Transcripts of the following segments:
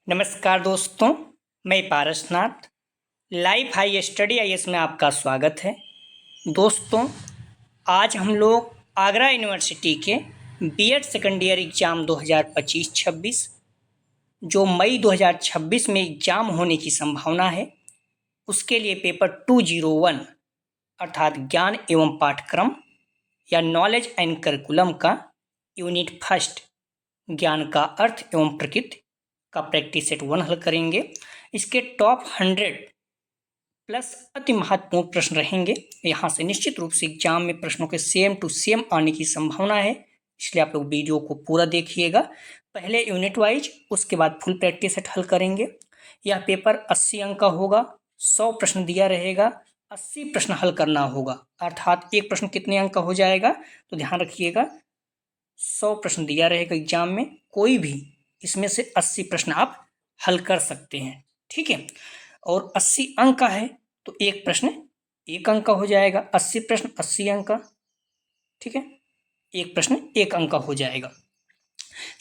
नमस्कार दोस्तों, मैं Parasnath. Life high study IAS में आपका स्वागत है। दोस्तों, आज हम लोग आगरा यूनिवर्सिटी के बीएड सेकेंड ईयर एग्ज़ाम 2025-26 जो मई 2026 में एग्ज़ाम होने की संभावना है, उसके लिए पेपर 201 अर्थात ज्ञान एवं पाठ्यक्रम या नॉलेज एंड करिकुलम का यूनिट फर्स्ट ज्ञान का अर्थ एवं प्रकृति का प्रैक्टिस सेट 1 हल करेंगे। इसके टॉप 100 प्लस अति महत्वपूर्ण प्रश्न रहेंगे। यहाँ से निश्चित रूप से एग्जाम में प्रश्नों के सेम टू सेम आने की संभावना है, इसलिए आप लोग वीडियो को पूरा देखिएगा। पहले यूनिट वाइज, उसके बाद फुल प्रैक्टिस सेट हल करेंगे। यह पेपर 80 अंक का होगा। 100 प्रश्न दिया रहेगा, 80 प्रश्न हल करना होगा, अर्थात एक प्रश्न कितने अंक का हो जाएगा, तो ध्यान रखिएगा। 100 प्रश्न दिया रहेगा एग्जाम में, कोई भी इसमें से 80 प्रश्न आप हल कर सकते हैं, ठीक है। और 80 अंक का है तो एक प्रश्न 1 अंक का हो जाएगा। 80 प्रश्न 80 अंक का, ठीक है। एक प्रश्न 1 अंक का हो जाएगा।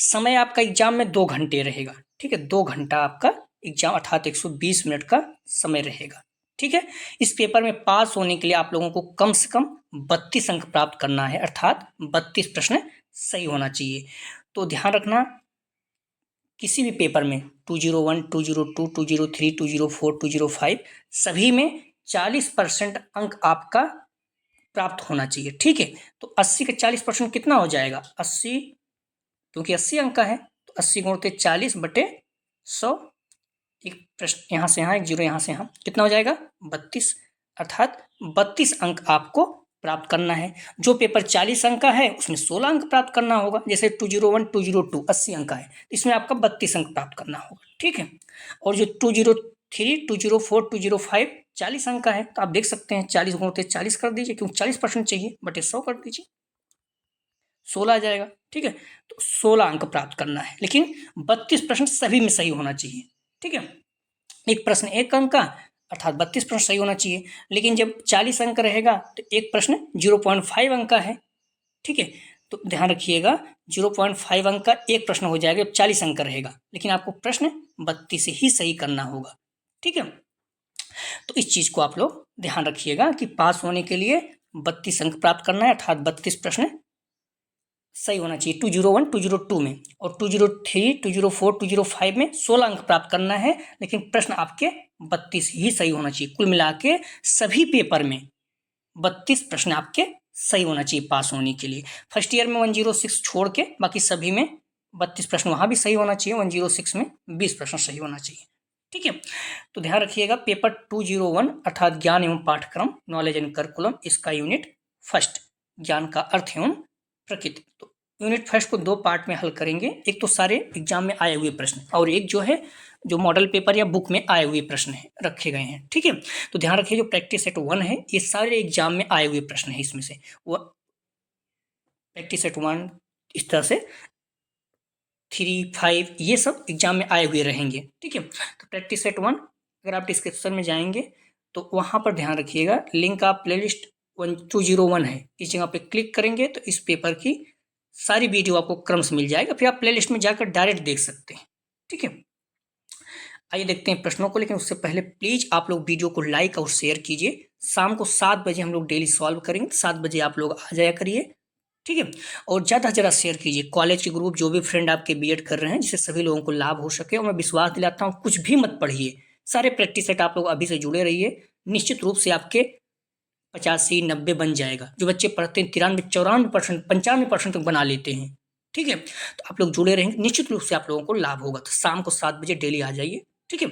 समय आपका एग्जाम में 2 घंटे रहेगा, ठीक है। 2 घंटा आपका एग्जाम अर्थात 120 मिनट का समय रहेगा, ठीक है। इस पेपर में पास होने के लिए आप लोगों को कम से कम 32 अंक प्राप्त करना है, अर्थात 32 प्रश्न सही होना चाहिए। तो ध्यान रखना, किसी भी पेपर में 201, 202, 203, 204, 205 सभी में 40% अंक आपका प्राप्त होना चाहिए, ठीक है। तो 80 का 40% कितना हो जाएगा? 80, क्योंकि 80 अंक का है तो 80 गुणित 40 बटे 100। एक प्रश्न यहाँ से यहाँ, एक जीरो यहाँ से यहाँ, कितना हो जाएगा? 32, अर्थात 32 अंक आपको प्राप्त करना है। जो पेपर 40 अंक का है उसमें 16 अंक प्राप्त करना होगा। जैसे 201, 202 80 अंक का है, इसमें आपका 32 अंक प्राप्त करना होगा, ठीक है। और जो 203, 204, 205 40 अंक का है, तो आप देख सकते हैं 40 गुणित 40 कर दीजिए, क्योंकि 40% चाहिए, बटे 100 कर दीजिए, 16 आ जाएगा, ठीक है। तो 16 अंक प्राप्त करना है, लेकिन 32 प्रश्न सभी में सही होना चाहिए, ठीक है। एक प्रश्न 1 अंक का, अर्थात 32 प्रश्न सही होना चाहिए। लेकिन जब 40 अंक रहेगा तो एक प्रश्न 0.5 अंक का है, ठीक है। तो ध्यान रखिएगा, 0.5 अंक का एक प्रश्न हो जाएगा जब 40 अंक का रहेगा, लेकिन आपको प्रश्न 32 से ही सही करना होगा, ठीक है। तो इस चीज को आप लोग ध्यान रखिएगा कि पास होने के लिए 32 अंक प्राप्त करना है, अर्थात 32 प्रश्न सही होना चाहिए 201, 202 में। और 203, 204, 205 में 16 अंक प्राप्त करना है, लेकिन प्रश्न आपके 32 ही सही होना चाहिए। कुल मिला के सभी पेपर में 32 प्रश्न आपके सही होना चाहिए पास होने के लिए। फर्स्ट ईयर में 106 छोड़ के बाकी सभी में 32 प्रश्न वहां भी सही होना चाहिए। 106 में 20 प्रश्न सही होना चाहिए, ठीक है। तो ध्यान रखिएगा, पेपर 201 अर्थात ज्ञान एवं पाठ्यक्रम नॉलेज एंड करिकुलम, इसका यूनिट फर्स्ट ज्ञान का अर्थ एवं प्रकृति। तो यूनिट फर्स्ट को 2 पार्ट में हल करेंगे। एक तो सारे एग्जाम में आए हुए प्रश्न, और एक जो है जो मॉडल पेपर या बुक में आए हुए प्रश्न है रखे गए हैं, ठीक है। तो ध्यान रखिए, जो प्रैक्टिस सेट 1 है ये सारे एग्जाम में आए हुए प्रश्न है। इसमें से वो प्रैक्टिस सेट 1 इस तरह से 3, 5 ये सब एग्जाम में आए हुए रहेंगे, ठीक है। तो प्रैक्टिस सेट 1 अगर आप डिस्क्रिप्शन में जाएंगे तो वहां पर ध्यान रखिएगा, लिंक आप प्लेलिस्ट 201 है, इस जगह पे क्लिक करेंगे तो इस पेपर की सारी वीडियो आपको क्रम से मिल जाएगा, फिर आप प्लेलिस्ट में जाकर डायरेक्ट देख सकते हैं, ठीक है। आइए देखते हैं प्रश्नों को, लेकिन उससे पहले प्लीज आप लोग वीडियो को लाइक और शेयर कीजिए। शाम को 7 बजे हम लोग डेली सॉल्व करेंगे, 7 बजे आप लोग आ जाया करिए, ठीक है। और ज़्यादा से ज़्यादा शेयर कीजिए, कॉलेज के ग्रुप जो भी फ्रेंड आपके बीएड कर रहे हैं, जिससे सभी लोगों को लाभ हो सके। और मैं विश्वास दिलाता हूँ, कुछ भी मत पढ़िए, सारे प्रैक्टिस सेट आप लोग अभी से जुड़े रहिए, निश्चित रूप से आपके 85, 90 बन जाएगा। जो बच्चे पढ़ते हैं 93, 94%, 95% तक बना लेते हैं, ठीक है। तो आप लोग जुड़े रहेंगे, निश्चित रूप से आप लोगों को लाभ होगा। तो शाम को 7 बजे डेली आ जाइए, ठीक है।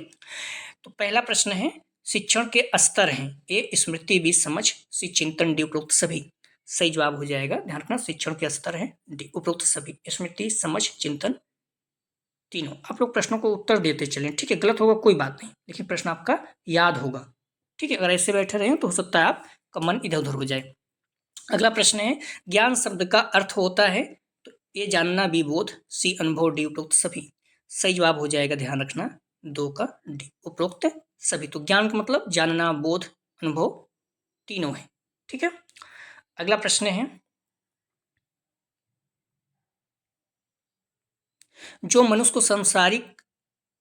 तो पहला प्रश्न है, शिक्षण के स्तर हैं ए स्मृति, बी समझ, सी चिंतन, डी उपरोक्त सभी। सही जवाब हो जाएगा, ध्यान रखना, शिक्षण के स्तर है डी उपरोक्त सभी, स्मृति, समझ, चिंतन तीनों। आप लोग प्रश्नों को उत्तर देते चलें, ठीक है। गलत होगा कोई बात नहीं, लेकिन प्रश्न आपका याद होगा, ठीक है। अगर ऐसे बैठे रहे तो हो सकता है आपका मन इधर उधर हो जाए। अगला प्रश्न है, ज्ञान शब्द का अर्थ होता है, तो ए जानना, बी बोध, सी अनुभव, डी उपरोक्त सभी। सही जवाब हो जाएगा, ध्यान रखना, 2 का डी उपरोक्त सभी। तो ज्ञान का मतलब जानना, बोध, अनुभव तीनों है, ठीक है। अगला प्रश्न है, जो मनुष्य को सांसारिक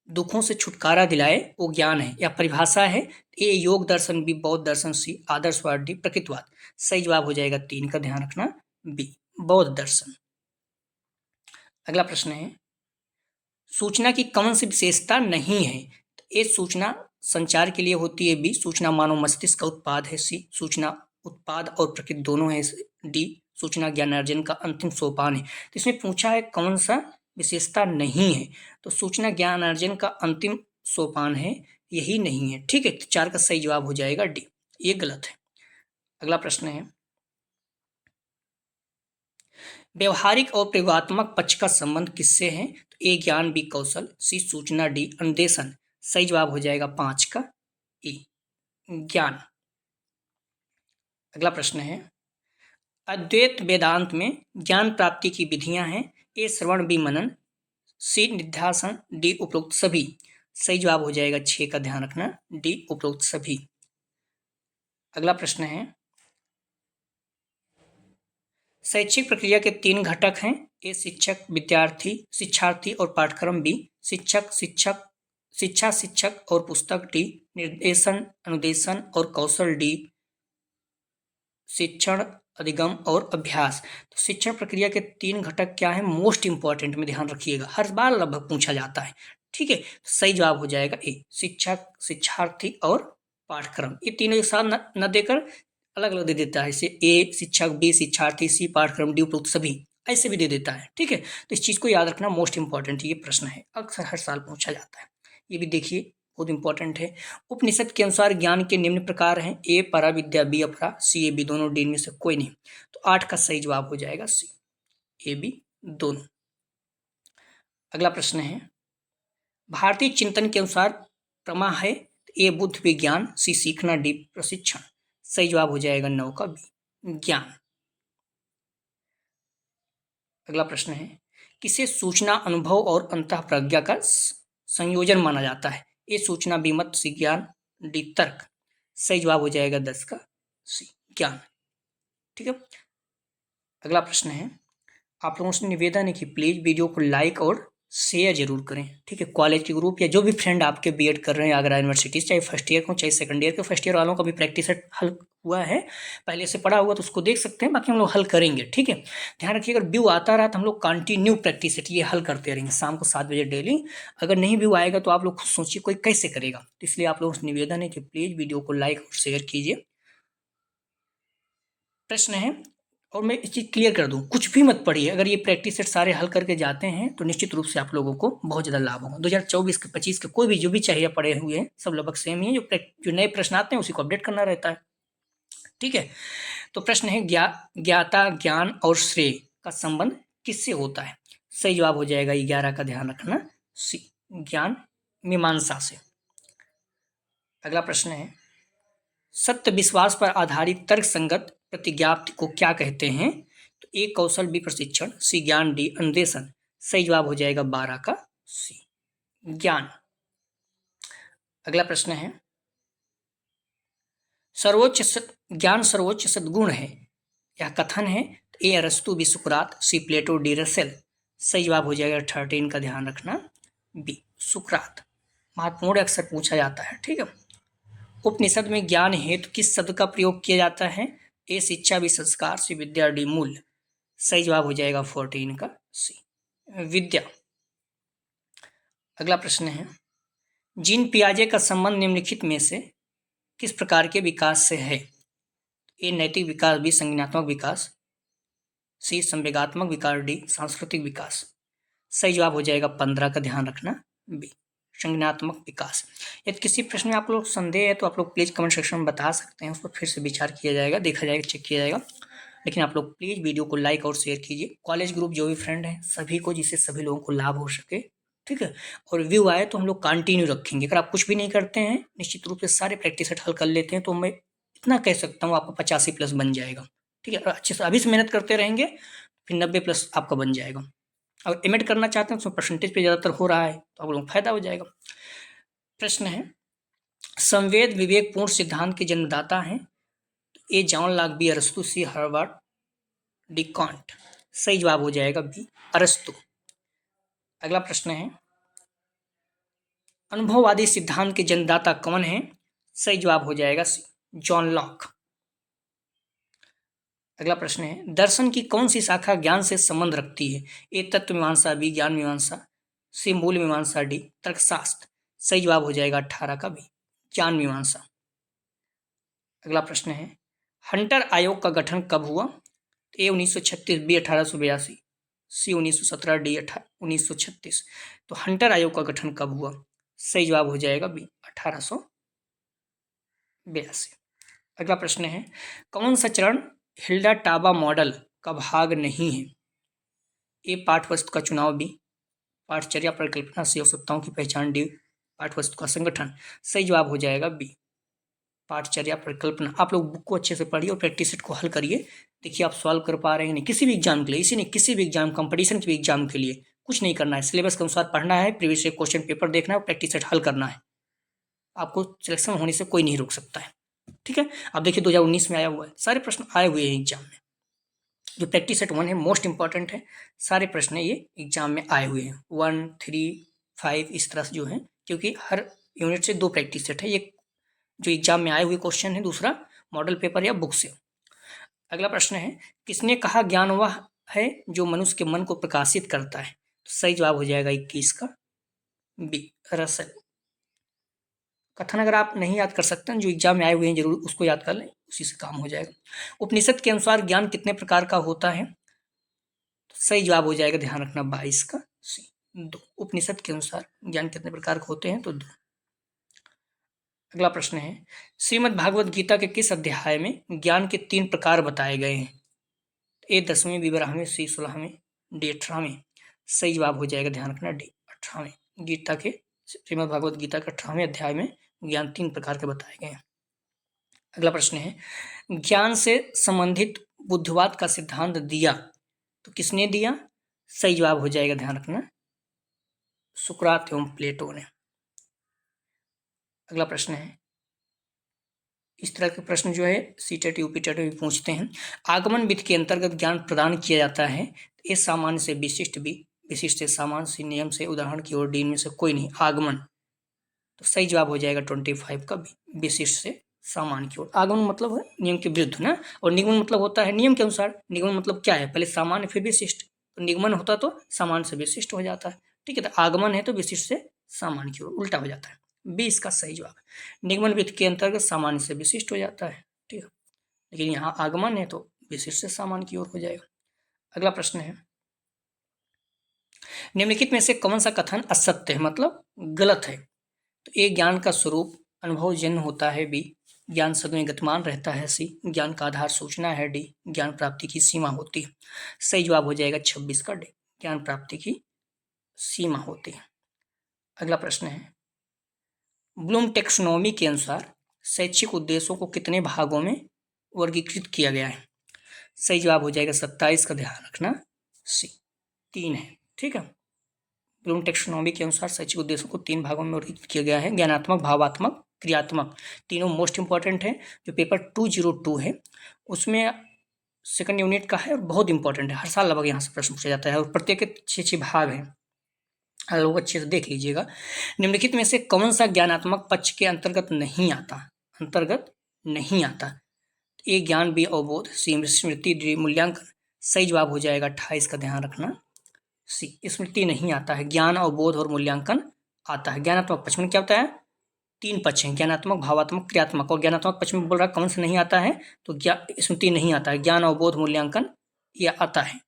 दुखों से छुटकारा दिलाए वो ज्ञान है, या परिभाषा है। ए योग दर्शन, बी बौद्ध दर्शन, सी आदर्शवाद, डी प्रकृतिवाद। सही जवाब हो जाएगा 3 का, ध्यान रखना बी बौद्ध दर्शन। अगला प्रश्न है, सूचना की कौन सी विशेषता नहीं है? ए सूचना संचार के लिए होती है, बी सूचना मानव मस्तिष्क का उत्पाद है, सी सूचना उत्पाद और प्रकृति दोनों है, डी सूचना ज्ञानार्जन का अंतिम सोपान है। तो इसमें पूछा है कौन सा विशेषता नहीं है, तो सूचना ज्ञानार्जन का अंतिम सोपान है, यही नहीं है। ठीक है, तो 4 का सही जवाब हो जाएगा डी, ये गलत है। अगला प्रश्न है, व्यवहारिक और प्रयोगात्मक पक्ष का संबंध किससे है? तो ए ज्ञान, बी कौशल, सी सूचना, डी अन्वेषण। सही जवाब हो जाएगा 5 का ए ज्ञान। अगला प्रश्न है, अद्वैत वेदांत में ज्ञान प्राप्ति की विधियां हैं। ए श्रवण, बी मनन, सी निध्यासन, डी उपरोक्त सभी। सही जवाब हो जाएगा 6 का, ध्यान रखना डी उपरोक्त सभी। अगला प्रश्न है, शैक्षिक प्रक्रिया के 3 घटक हैं। ए शिक्षक, विद्यार्थी, शिक्षार्थी और पाठ्यक्रम, बी शिक्षा, शिक्षक और पुस्तक, डी निर्देशन, अनुदेशन और कौशल, डी शिक्षण, अधिगम और अभ्यास। तो शिक्षण प्रक्रिया के 3 घटक क्या है? मोस्ट इंपॉर्टेंट में ध्यान रखिएगा, हर बार लगभग पूछा जाता है। ठीक है, सही जवाब हो जाएगा ए शिक्षक, शिक्षार्थी और पाठ्यक्रम। ये तीनों एक साथ न देकर अलग अलग दे देता है, जैसे ए शिक्षक, बी शिक्षार्थी, सी पाठ्यक्रम, डी उपरोक्त सभी, ऐसे भी दे देता है। ठीक है, तो इस चीज को याद रखना, मोस्ट इंपॉर्टेंट ये प्रश्न है, अक्सर हर साल पूछा जाता है। ये भी देखिए, बहुत इंपॉर्टेंट है। उपनिषद के अनुसार ज्ञान के निम्न प्रकार हैं। ए परा विद्या, बी अपरा, सी ए बी दोनों, डी में से कोई नहीं। तो 8 का सही जवाब हो जाएगा सी ए बी दोनों। अगला प्रश्न है, भारतीय चिंतन के अनुसार प्रमा है। ए बुद्ध विज्ञान, सी सीखना, डी प्रशिक्षण। सही जवाब हो जाएगा 9 का बी ज्ञान। अगला प्रश्न है, किसे सूचना, अनुभव और अंतः प्रज्ञा का संयोजन माना जाता है? ए सूचना, बी मत, सी ज्ञान, डी तर्क। सही जवाब हो जाएगा 10 का सी ज्ञान। ठीक है, अगला प्रश्न है, आप लोगों से निवेदन है कि प्लीज वीडियो को लाइक और शेयर जरूर करें। ठीक है, कॉलेज के ग्रुप या जो भी फ्रेंड आपके बीएड कर रहे हैं आगरा यूनिवर्सिटी, चाहे फर्स्ट ईयर को चाहे सेकंड ईयर के, फर्स्ट ईयर वालों का भी प्रैक्टिस हल हुआ है, पहले से पढ़ा हुआ तो उसको देख सकते हैं, बाकी हम लोग हल करेंगे। ठीक है, ध्यान रखिए, अगर व्यू आता रहा तो हम लोग कंटिन्यू प्रैक्टिस ये हल करते रहेंगे शाम को 7 बजे डेली। अगर नहीं व्यू आएगा तो आप लोग खुद सोचिए कोई कैसे करेगा, तो इसलिए आप लोगों से निवेदन है कि प्लीज वीडियो को लाइक और शेयर कीजिए। प्रश्न है, और मैं इस चीज़ क्लियर कर दूं, कुछ भी मत पढ़िए, अगर ये प्रैक्टिस सेट सारे हल करके जाते हैं तो निश्चित रूप से आप लोगों को बहुत ज़्यादा लाभ होगा। 2024 के 25 के कोई भी जो भी चाहिए पढ़े हुए हैं सब लगभग सेम ही है, जो नए प्रश्न आते हैं उसी को अपडेट करना रहता है। ठीक है, तो प्रश्न है, ज्ञाता, ज्ञान और श्रेय का संबंध किससे होता है? सही जवाब हो जाएगा 11 का, ध्यान रखना सी ज्ञान मीमांसा से। अगला प्रश्न है, सत्य विश्वास पर आधारित तर्क संगत प्रतिज्ञाप्ति को क्या कहते हैं? तो ए कौशल, बी प्रशिक्षण, सी ज्ञान, डी अन्वेषण। सही जवाब हो जाएगा 12 का सी ज्ञान। अगला प्रश्न है, ज्ञान सर्वोच्च सद्गुण है, यह कथन है। ए अरस्तु, बी सुकरात, सी प्लेटो, डी रसेल। सही जवाब हो जाएगा 13 का, ध्यान रखना बी सुकरात। महत्वपूर्ण अक्सर पूछा जाता है। ठीक है, उपनिषद में ज्ञान हेतु किस शब्द का प्रयोग किया जाता है? ए शिक्षा, बी संस्कार, सी विद्या, डी मूल्य। सही जवाब हो जाएगा 14 का सी विद्या। अगला प्रश्न है, जीन पियाजे का संबंध निम्नलिखित में से किस प्रकार के विकास से है? ए नैतिक विकास, बी संज्ञानात्मक विकास, सी संवेगात्मक विकास, डी सांस्कृतिक विकास। सही जवाब हो जाएगा 15 का, ध्यान रखना बी संज्ञानात्मक विकास। यदि किसी प्रश्न में आप लोग संदेह है तो आप लोग प्लीज़ कमेंट सेक्शन में बता सकते हैं, उस पर फिर से विचार किया जाएगा, देखा जाएगा, चेक किया जाएगा। लेकिन आप लोग प्लीज़ वीडियो को लाइक और शेयर कीजिए, कॉलेज ग्रुप जो भी फ्रेंड हैं सभी को, जिससे सभी लोगों को लाभ हो सके। ठीक है, और व्यू आए तो हम लोग कंटिन्यू रखेंगे। अगर आप कुछ भी नहीं करते हैं, निश्चित रूप से सारे प्रैक्टिस हल कर लेते हैं, तो मैं इतना कह सकता हूँ आपको 85+ बन जाएगा। ठीक है, और अच्छे से अभी से मेहनत करते रहेंगे फिर 90+ आपका बन जाएगा। अगर एमएड करना चाहते हैं तो परसेंटेज पे ज़्यादातर हो रहा है तो आप लोगों को फायदा हो जाएगा। प्रश्न है, संवेद विवेकपूर्ण सिद्धांत के जन्मदाता हैं। ए जॉन लॉक, बी अरस्तु, सी हार्वर्ड, डी कांट। सही जवाब हो जाएगा बी अरस्तु। अगला प्रश्न है, अनुभववादी सिद्धांत के जन्मदाता कौन है? सही जवाब हो जाएगा सी, जॉन लॉक। अगला प्रश्न है, दर्शन की कौन सी शाखा ज्ञान से संबंध रखती है? ए तत्व मीमांसा, बी ज्ञान मीमांसा, सी मूल मीमांसा, डी तर्कशास्त्र। सही जवाब हो जाएगा 18 का बी, ज्ञान मीमांसा। अगला प्रश्न है, हंटर आयोग का गठन कब हुआ? ए 1936, बी 1882, सी 1917, डी 1936। तो हंटर आयोग का गठन कब हुआ? सही जवाब हो जाएगा बी, 1882। अगला प्रश्न है, कौन सा चरण हिल्डा टाबा मॉडल का भाग नहीं है? ए पाठ्यवस्तु का चुनाव, बी पाठचर्या परिकल्पना, सी आवश्यकताओं की पहचान, डी पाठ्यवस्तु का संगठन। सही जवाब हो जाएगा बी, पाठचर्या परिकल्पना। आप लोग बुक को अच्छे से पढ़िए और प्रैक्टिस सेट को हल करिए। देखिए आप सॉल्व कर पा रहे हैं नहीं, किसी भी एग्जाम के लिए, इसी नहीं किसी भी एग्जाम, कंपटीशन के भी एग्जाम के लिए कुछ नहीं करना है, सिलेबस के अनुसार पढ़ना है, प्रीवियस ईयर क्वेश्चन पेपर देखना है और प्रैक्टिस सेट हल करना है। आपको सिलेक्शन होने से कोई नहीं रोक सकता है, ठीक है। अब देखिए 2019 में आया हुआ है, सारे प्रश्न आए हुए हैं एग्जाम में। जो प्रैक्टिस सेट 1 है मोस्ट इंपॉर्टेंट है, सारे प्रश्न ये एग्जाम में आए हुए हैं, 1, 3, 5 इस तरह से जो है, क्योंकि हर यूनिट से 2 प्रैक्टिस सेट है, एक जो एग्जाम में आए हुए क्वेश्चन है, दूसरा मॉडल पेपर या बुक से। अगला प्रश्न है, किसने कहा ज्ञान वह है जो मनुष्य के मन को प्रकाशित करता है? तो सही जवाब हो जाएगा 21 का बी, रसल। कथन अगर आप नहीं याद कर सकते हैं, जो एग्जाम में आए हुए हैं जरूर उसको याद कर लें, उसी से काम हो जाएगा। उपनिषद के अनुसार ज्ञान कितने प्रकार का होता है? तो सही जवाब हो जाएगा, ध्यान रखना 22 का सी, 2। उपनिषद के अनुसार ज्ञान कितने प्रकार के होते हैं? तो 2। अगला प्रश्न है, श्रीमद् भागवत गीता के किस अध्याय में ज्ञान के 3 प्रकार बताए गए हैं? ए 10वें, बी 12वें, सी 16वें, डी 18वें। सही जवाब हो जाएगा, ध्यान रखना डी 18वें। गीता के श्रीमद् भागवत गीता के 18वें अध्याय में ज्ञान 3 प्रकार के बताए गए हैं। अगला प्रश्न है, ज्ञान से संबंधित बुद्धिवाद का सिद्धांत दिया तो किसने दिया? सही जवाब हो जाएगा, ध्यान रखना सुकरात एवं प्लेटो ने। अगला प्रश्न है, इस तरह के प्रश्न जो है सीटेट यूपीटेट में पूछते हैं। आगमन विधि के अंतर्गत ज्ञान प्रदान किया जाता है, ए सामान्य से विशिष्ट, बी विशिष्ट से सामान्य, सी नियम से उदाहरण की ओर, डी में से कोई नहीं। आगमन, तो सही जवाब हो जाएगा 25 का बी, विशिष्ट से सामान्य की ओर। आगमन मतलब है नियम के विरुद्ध ना, और निगमन मतलब होता है नियम के अनुसार। निगमन मतलब क्या है, पहले सामान्य फिर विशिष्ट, तो निगमन होता तो सामान्य से विशिष्ट हो जाता है, ठीक है। तो आगमन है तो विशिष्ट से सामान्य की ओर, उल्टा हो जाता है। बी इसका सही जवाब है। निगमन विधि के अंतर्गत सामान्य से विशिष्ट हो जाता है, ठीक है, लेकिन यहाँ आगमन है तो विशिष्ट से सामान्य की ओर हो जाएगा। अगला प्रश्न है, निम्नलिखित में से कौन सा कथन असत्य है, मतलब गलत है? तो ए ज्ञान का स्वरूप अनुभवजन्य होता है, बी ज्ञान सदैव गतिमान रहता है, सी ज्ञान का आधार सूचना है, डी ज्ञान प्राप्ति की सीमा होती है। सही जवाब हो जाएगा 26 का डी, ज्ञान प्राप्ति की सीमा होती है। अगला प्रश्न है, ब्लूम टेक्सोनोमी के अनुसार शैक्षिक उद्देश्यों को कितने भागों में वर्गीकृत किया गया है? सही जवाब हो जाएगा 27 का, ध्यान रखना सी 3 है, ठीक है। ब्लूम टेक्सोनोमी के अनुसार शैक्षिक उद्देश्यों को 3 भागों में वर्गीकृत किया गया है, ज्ञानात्मक, भावात्मक, क्रियात्मक। तीनों मोस्ट इंपॉर्टेंट है। जो पेपर 202 है उसमें सेकंड यूनिट का है और बहुत इंपॉर्टेंट है, हर साल लगभग यहाँ से प्रश्न पूछा जाता है और प्रत्येक के 6 भाग हैं, आप लोग अच्छे से देख लीजिएगा। निम्नलिखित में से कौन सा ज्ञानात्मक पक्ष के अंतर्गत नहीं आता? अंतर्गत नहीं आता। ए ज्ञान, बी अवबोध, सी स्मृति, डी मूल्यांकन। सही जवाब हो जाएगा 28 का, ध्यान रखना सी स्मृति नहीं आता है, ज्ञान अवबोध और मूल्यांकन आता है। ज्ञानात्मक पक्ष में क्या होता है? 3 पक्ष हैं, ज्ञानात्मक, भावात्मक, क्रियात्मक। और ज्ञानात्मक पक्ष में बोल रहा कौन सा नहीं आता है? तो स्मृति नहीं आता है, ज्ञान अवबोध मूल्यांकन यह आता है।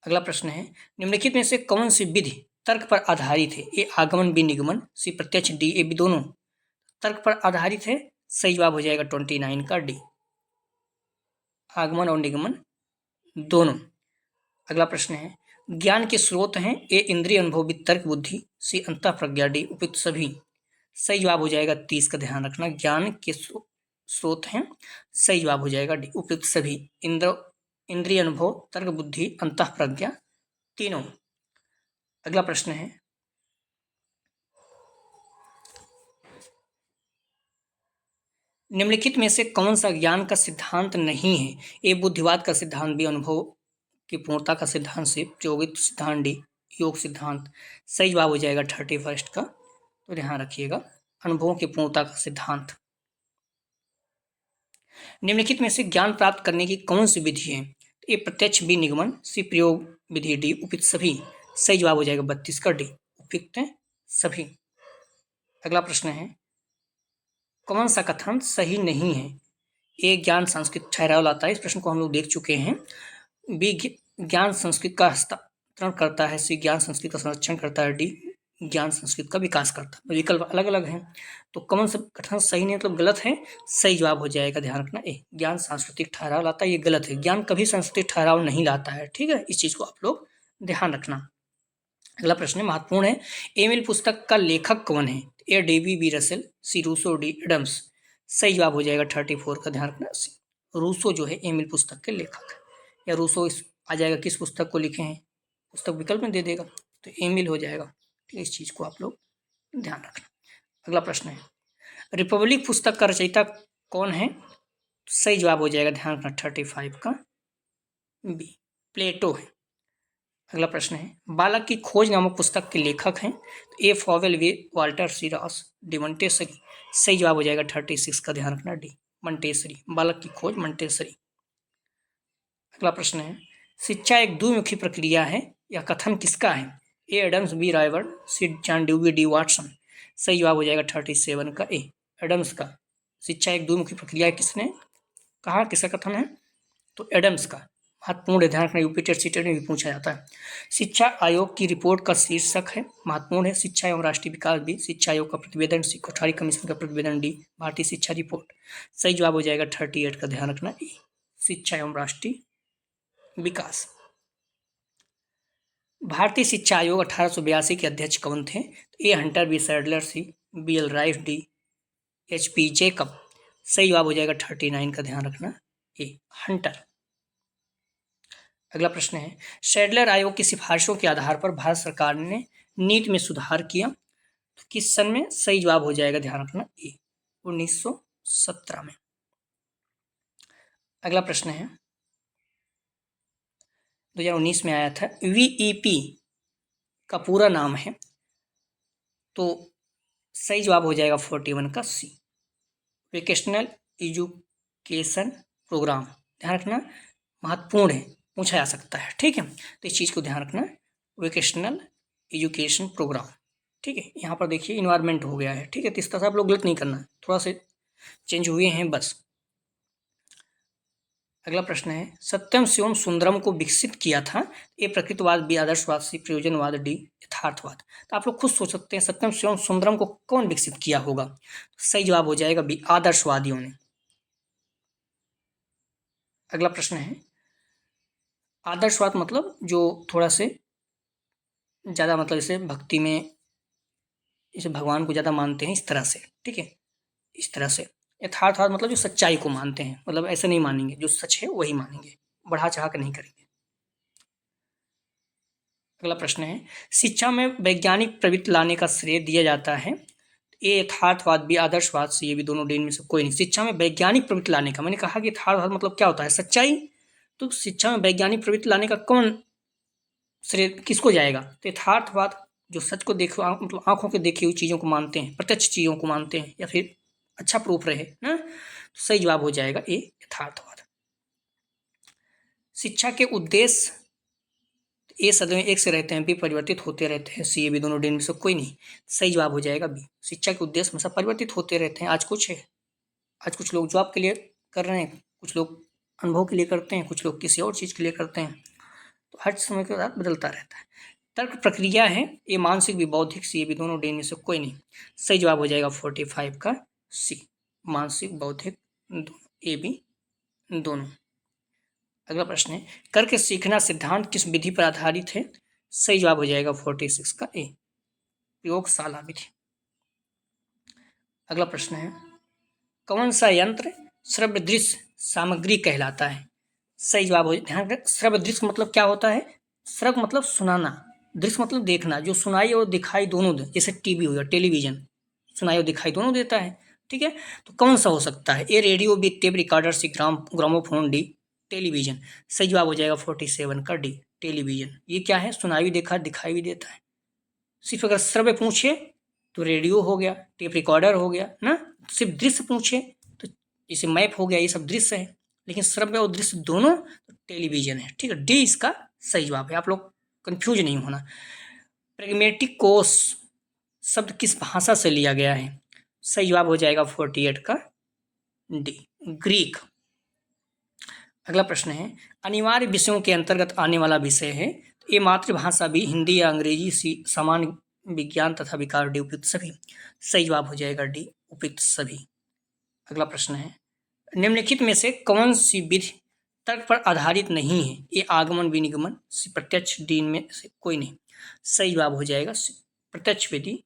अगला प्रश्न है, निम्नलिखित में से कौन सी विधि तर्क पर आधारित है? ए आगमन, बी निगमन, सी प्रत्यक्ष, डी ए बी दोनों। तर्क पर आधारित है, सही जवाब हो जाएगा 29 का डी, आगमन और निगमन दोनों। अगला प्रश्न है, ज्ञान के स्रोत हैं ए इंद्रिय अनुभव, बी तर्क बुद्धि, सी अंतः प्रज्ञा, डी उपयुक्त सभी। सही जवाब हो जाएगा 30 का, ध्यान रखना ज्ञान के स्रोत हैं, सही जवाब हो जाएगा डी उपयुक्त सभी। इंद्रिय अनुभव, तर्क बुद्धि, अंतः प्रज्ञा तीनों। अगला प्रश्न है, निम्नलिखित में से कौन सा ज्ञान का सिद्धांत नहीं है? ए बुद्धिवाद का सिद्धांत, बी अनुभव की पूर्णता का सिद्धांत, सी प्रायोगिक सिद्धांत, डी योग सिद्धांत। सही जवाब हो जाएगा 31 का, तो ध्यान रखिएगा। अनुभवों की पूर्णता का सिद्धांत। निम्नलिखित में से ज्ञान प्राप्त करने की कौन सी विधि है? ए प्रत्यक्ष, बी निगमन, सी प्रयोग विधि, डी उपयुक्त सभी। सही जवाब हो जाएगा 32 का डी, उपयुक्त सभी। अगला प्रश्न है, कौन सा कथन सही नहीं है? ए ज्ञान संस्कृत ठहराव लाता है, इस प्रश्न को हम लोग देख चुके हैं। बी ज्ञान संस्कृत का हस्तांतरण करता है, सी ज्ञान संस्कृत का संरक्षण करता है, डी ज्ञान संस्कृत का विकास करता है। विकल्प अलग अलग हैं, तो कौन सा कथन सही नहीं मतलब गलत है? सही जवाब हो जाएगा, ध्यान रखना, ए ज्ञान सांस्कृतिक ठहराव लाता है, ये गलत है। ज्ञान कभी सांस्कृतिक ठहराव नहीं लाता है, ठीक है, इस चीज को आप लोग ध्यान रखना। अगला प्रश्न महत्वपूर्ण है, एमिल पुस्तक का लेखक कौन है? A Dewey B Russell, C Rousseau, D Adams. सही जवाब हो जाएगा 34 का, ध्यान रखना, रूसो जो है एमिल पुस्तक के लेखक है। या रूसो आ जाएगा किस पुस्तक को लिखे हैं, पुस्तक विकल्प में दे देगा, तो एमिल हो जाएगा। ठीक है, इस चीज को आप लोग ध्यान रखना। अगला प्रश्न है, रिपब्लिक पुस्तक का रचयिता कौन है? सही जवाब हो जाएगा, ध्यान रखना, 35 का बी, प्लेटो है। अगला प्रश्न है, बालक की खोज नामक पुस्तक के लेखक हैं? तो ए फॉवेल, वे वाल्टर, सी रॉस, डी मंटेसरी। सही जवाब हो जाएगा 36 का, ध्यान रखना, डी मंटेसरी, बालक की खोज मंटेसरी। अगला प्रश्न है, शिक्षा एक द्विमुखी प्रक्रिया है, यह कथन किसका है? ए एडम्स, बी रायवर्ड, सी जॉन ड्यूवी, डी वाटसन। सही जवाब हो जाएगा 37 का, ए एडम्स का। शिक्षा एक द्विमुखी प्रक्रिया है, किसने कहा, किसका कथन है? तो एडम्स का। महत्वपूर्ण ध्यान रखना, यूपी टेट सीटेट में भी पूछा जाता है। शिक्षा आयोग की रिपोर्ट का शीर्षक है, महत्वपूर्ण है, शिक्षा एवं राष्ट्रीय विकास, बी शिक्षा आयोग का प्रतिवेदन, सी कोठारी कमीशन का प्रतिवेदन, डी भारतीय शिक्षा रिपोर्ट। सही जवाब हो जाएगा 38 का, ध्यान रखना, ए शिक्षा एवं राष्ट्रीय विकास। भारतीय शिक्षा आयोग 1882 के अध्यक्ष कौन थे? A Hunter, B Sadler, C B L Rife, D H P Jacob. सही जवाब हो जाएगा 39 का, ध्यान रखना, ए हंटर। अगला प्रश्न है, सैडलर आयोग की सिफारिशों के आधार पर भारत सरकार ने नीट में सुधार किया, तो किस सन में? सही जवाब हो जाएगा, ध्यान रखना, ए 1917 में। अगला प्रश्न है, 2019 में आया था, वीईपी का पूरा नाम है, तो सही जवाब हो जाएगा 41 का, सी वोकेशनल एजुकेशन प्रोग्राम। ध्यान रखना, महत्वपूर्ण है, पूछा जा सकता है, ठीक है, तो इस चीज़ को ध्यान रखना, वोकेशनल एजुकेशन प्रोग्राम। ठीक है, यहाँ पर देखिए इन्वायरमेंट हो गया है, ठीक है, तो इस तरह से आप लोग गलत नहीं करना है, थोड़ा से चेंज हुए हैं बस। अगला प्रश्न है, सत्यम शिवम सुंदरम को विकसित किया था? ए प्रकृतिवाद, बी आदर्शवाद, सी प्रयोजनवाद, डी यथार्थवाद। तो आप लोग खुद सोच सकते हैं सत्यम शिवम सुंदरम को कौन विकसित किया होगा? सही जवाब हो जाएगा बी आदर्शवादियों ने। अगला प्रश्न है, आदर्शवाद मतलब जो थोड़ा से ज़्यादा, मतलब जैसे भक्ति में जैसे भगवान को ज़्यादा मानते हैं, इस तरह से, ठीक है, इस तरह से। यथार्थवाद मतलब जो सच्चाई को मानते हैं, मतलब ऐसे नहीं मानेंगे, जो सच है वही मानेंगे, बढ़ा चढ़ा कर नहीं करेंगे। अगला प्रश्न है, शिक्षा में वैज्ञानिक प्रवृत्ति लाने का श्रेय दिया जाता है? ए यथार्थवाद, बी आदर्शवाद, सी ये भी दोनों डेन में से कोई नहीं। शिक्षा में वैज्ञानिक प्रवृत्ति लाने का, मैंने कहा कि यथार्थवाद मतलब क्या होता है, सच्चाई, तो शिक्षा में वैज्ञानिक प्रवृत्ति लाने का कौन श्रेय किसको जाएगा? तो यथार्थवाद जो सच को देखो, मतलब आंखों के देखी हुई चीज़ों को मानते हैं, प्रत्यक्ष चीज़ों को मानते हैं, या फिर अच्छा प्रूफ रहे ना, तो सही जवाब हो जाएगा ए यथार्थवाद। शिक्षा के उद्देश्य, ए सदी में एक से रहते हैं, बी परिवर्तित होते रहते हैं, सी ये भी दोनों डेन में से कोई नहीं। सही जवाब हो जाएगा बी, शिक्षा के उद्देश्य हमेशा परिवर्तित होते रहते हैं। आज कुछ है, आज कुछ लोग जॉब के लिए कर रहे हैं, कुछ लोग अनुभव के लिए करते हैं, कुछ लोग किसी और चीज़ के लिए करते हैं, तो हर समय के साथ बदलता रहता है। तर्क प्रक्रिया है, ये मानसिक भी बौद्धिक, सी ये भी दोनों डेन में से कोई नहीं। सही जवाब हो जाएगा 45 का, सी मानसिक बौद्धिक दोनों, ए बी दोनों। अगला प्रश्न है, करके सीखना सिद्धांत किस विधि पर आधारित है? सही जवाब हो जाएगा 46 का, ए प्रयोगशाला विधि। अगला प्रश्न है, कौन सा यंत्र श्रव्य दृश्य सामग्री कहलाता है? सही जवाब हो, ध्यान रखें, श्रव्य दृश्य मतलब क्या होता है? श्रव्य मतलब सुनाना, दृश्य मतलब देखना, जो सुनाई और दिखाई दोनों दे, जैसे टीवी हो गया, टेलीविजन सुनाई और दिखाई दोनों देता है, ठीक है, तो कौन सा हो सकता है? ए रेडियो, बी टेप रिकॉर्डर, सी ग्रामोफोन, डी टेलीविजन। सही जवाब हो जाएगा 47 का, डी टेलीविजन। ये क्या है? सुनाई भी देखा, दिखाई भी देता है। सिर्फ अगर श्रव्य पूछे तो रेडियो हो गया, टेप रिकॉर्डर हो गया ना। सिर्फ दृश्य पूछे तो जैसे मैप हो गया, ये सब दृश्य है। लेकिन श्रव्य और दृश्य दोनों तो टेलीविजन है। ठीक है, डी इसका सही जवाब है। आप लोग कंफ्यूज नहीं होना। प्रेगमेटिक कोर्स शब्द किस भाषा से लिया गया है? सही जवाब हो जाएगा 48 का डी, ग्रीक। अगला प्रश्न है, अनिवार्य विषयों के अंतर्गत आने वाला विषय है। ये मातृभाषा भी हिंदी या अंग्रेजी समान, विज्ञान तथा विकास डी, उपयुक्त सभी। सही जवाब हो जाएगा डी, उपयुक्त सभी। अगला प्रश्न है, निम्नलिखित में से कौन सी विधि तर्क पर आधारित नहीं है? ये आगमन विनिगमन, प्रत्यक्ष, डी इनमें से कोई नहीं। सही जवाब हो जाएगा प्रत्यक्ष विधि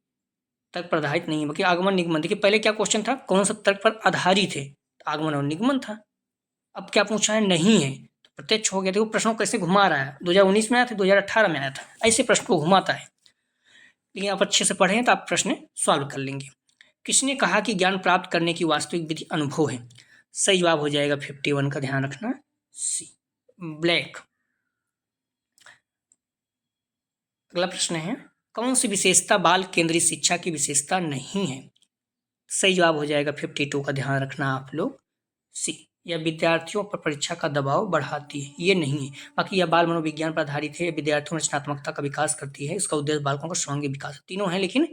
तर्क पर आधारित नहीं है, बल्कि आगमन निगमन। देखिए पहले क्या क्वेश्चन था, कौन सा तर्क पर आधारित है? आगमन और निगमन था। अब क्या पूछा है? नहीं है, तो प्रत्यक्ष हो गया। देखो प्रश्नों को कैसे घुमा रहा है। 2019 में आया था, 2018 में आया था, ऐसे प्रश्न को घुमाता है। लेकिन आप अच्छे से पढ़ें तो आप प्रश्न सॉल्व कर लेंगे। किसने कहा कि ज्ञान प्राप्त करने की वास्तविक विधि अनुभव है? सही जवाब हो जाएगा 51 का, ध्यान रखना, सी, ब्लैक। अगला प्रश्न है, कौन सी विशेषता बाल केंद्रित शिक्षा की विशेषता नहीं है? सही जवाब हो जाएगा 52 का, ध्यान रखना आप लोग, सी, यह विद्यार्थियों पर परीक्षा का दबाव बढ़ाती है। ये नहीं है। बाकी यह बाल मनोविज्ञान पर आधारित है, विद्यार्थियों में रचनात्मकता का विकास करती है, इसका उद्देश्य बालकों का सर्वांगीण विकास। तीनों है, लेकिन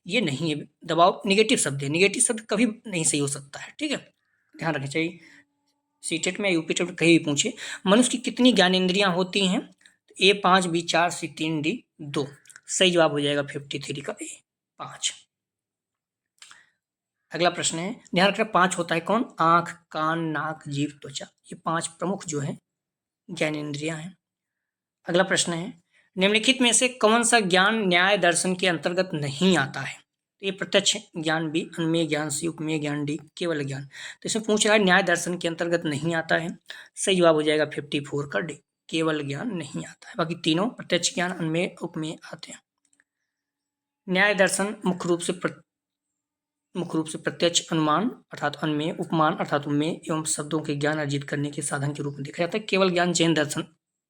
ये नहीं है। दबाव निगेटिव शब्द है, निगेटिव शब्द कभी नहीं सही हो सकता है। ठीक है, ध्यान रखना चाहिए। सीटेट में, यूपी टेट में कहीं भी पूछे। मनुष्य की कितनी ज्ञानेंद्रियां होती हैं? ए 5, बी 4, सी 3, डी 2। सही जवाब हो जाएगा 53 का ए, 5। अगला प्रश्न है, ध्यान रखना 5 होता है कौन? आंख, कान, नाक, जीभ, त्वचा। ये 5 प्रमुख जो है ज्ञानेंद्रियां हैं। अगला प्रश्न है, निम्नलिखित में से कौन सा ज्ञान न्याय दर्शन के अंतर्गत नहीं आता है? तो ये प्रत्यक्ष ज्ञान बी, अन्मेय ज्ञान सी, उपमेय ज्ञान डी, केवल ज्ञान। तो इसमें पूछ रहा है न्याय दर्शन के अंतर्गत नहीं आता है। सही जवाब हो जाएगा 54 का डी, केवल ज्ञान नहीं आता है। बाकी तीनों प्रत्यक्ष ज्ञान, अन्मेय, उपमेय आते हैं। न्याय दर्शन मुख्य रूप से प्रत्यक्ष अनुमान अर्थात अन्मेय, उपमान अर्थात उपमेय एवं शब्दों के ज्ञान अर्जित करने के साधन के रूप में देखा जाता है। केवल ज्ञान जैन दर्शन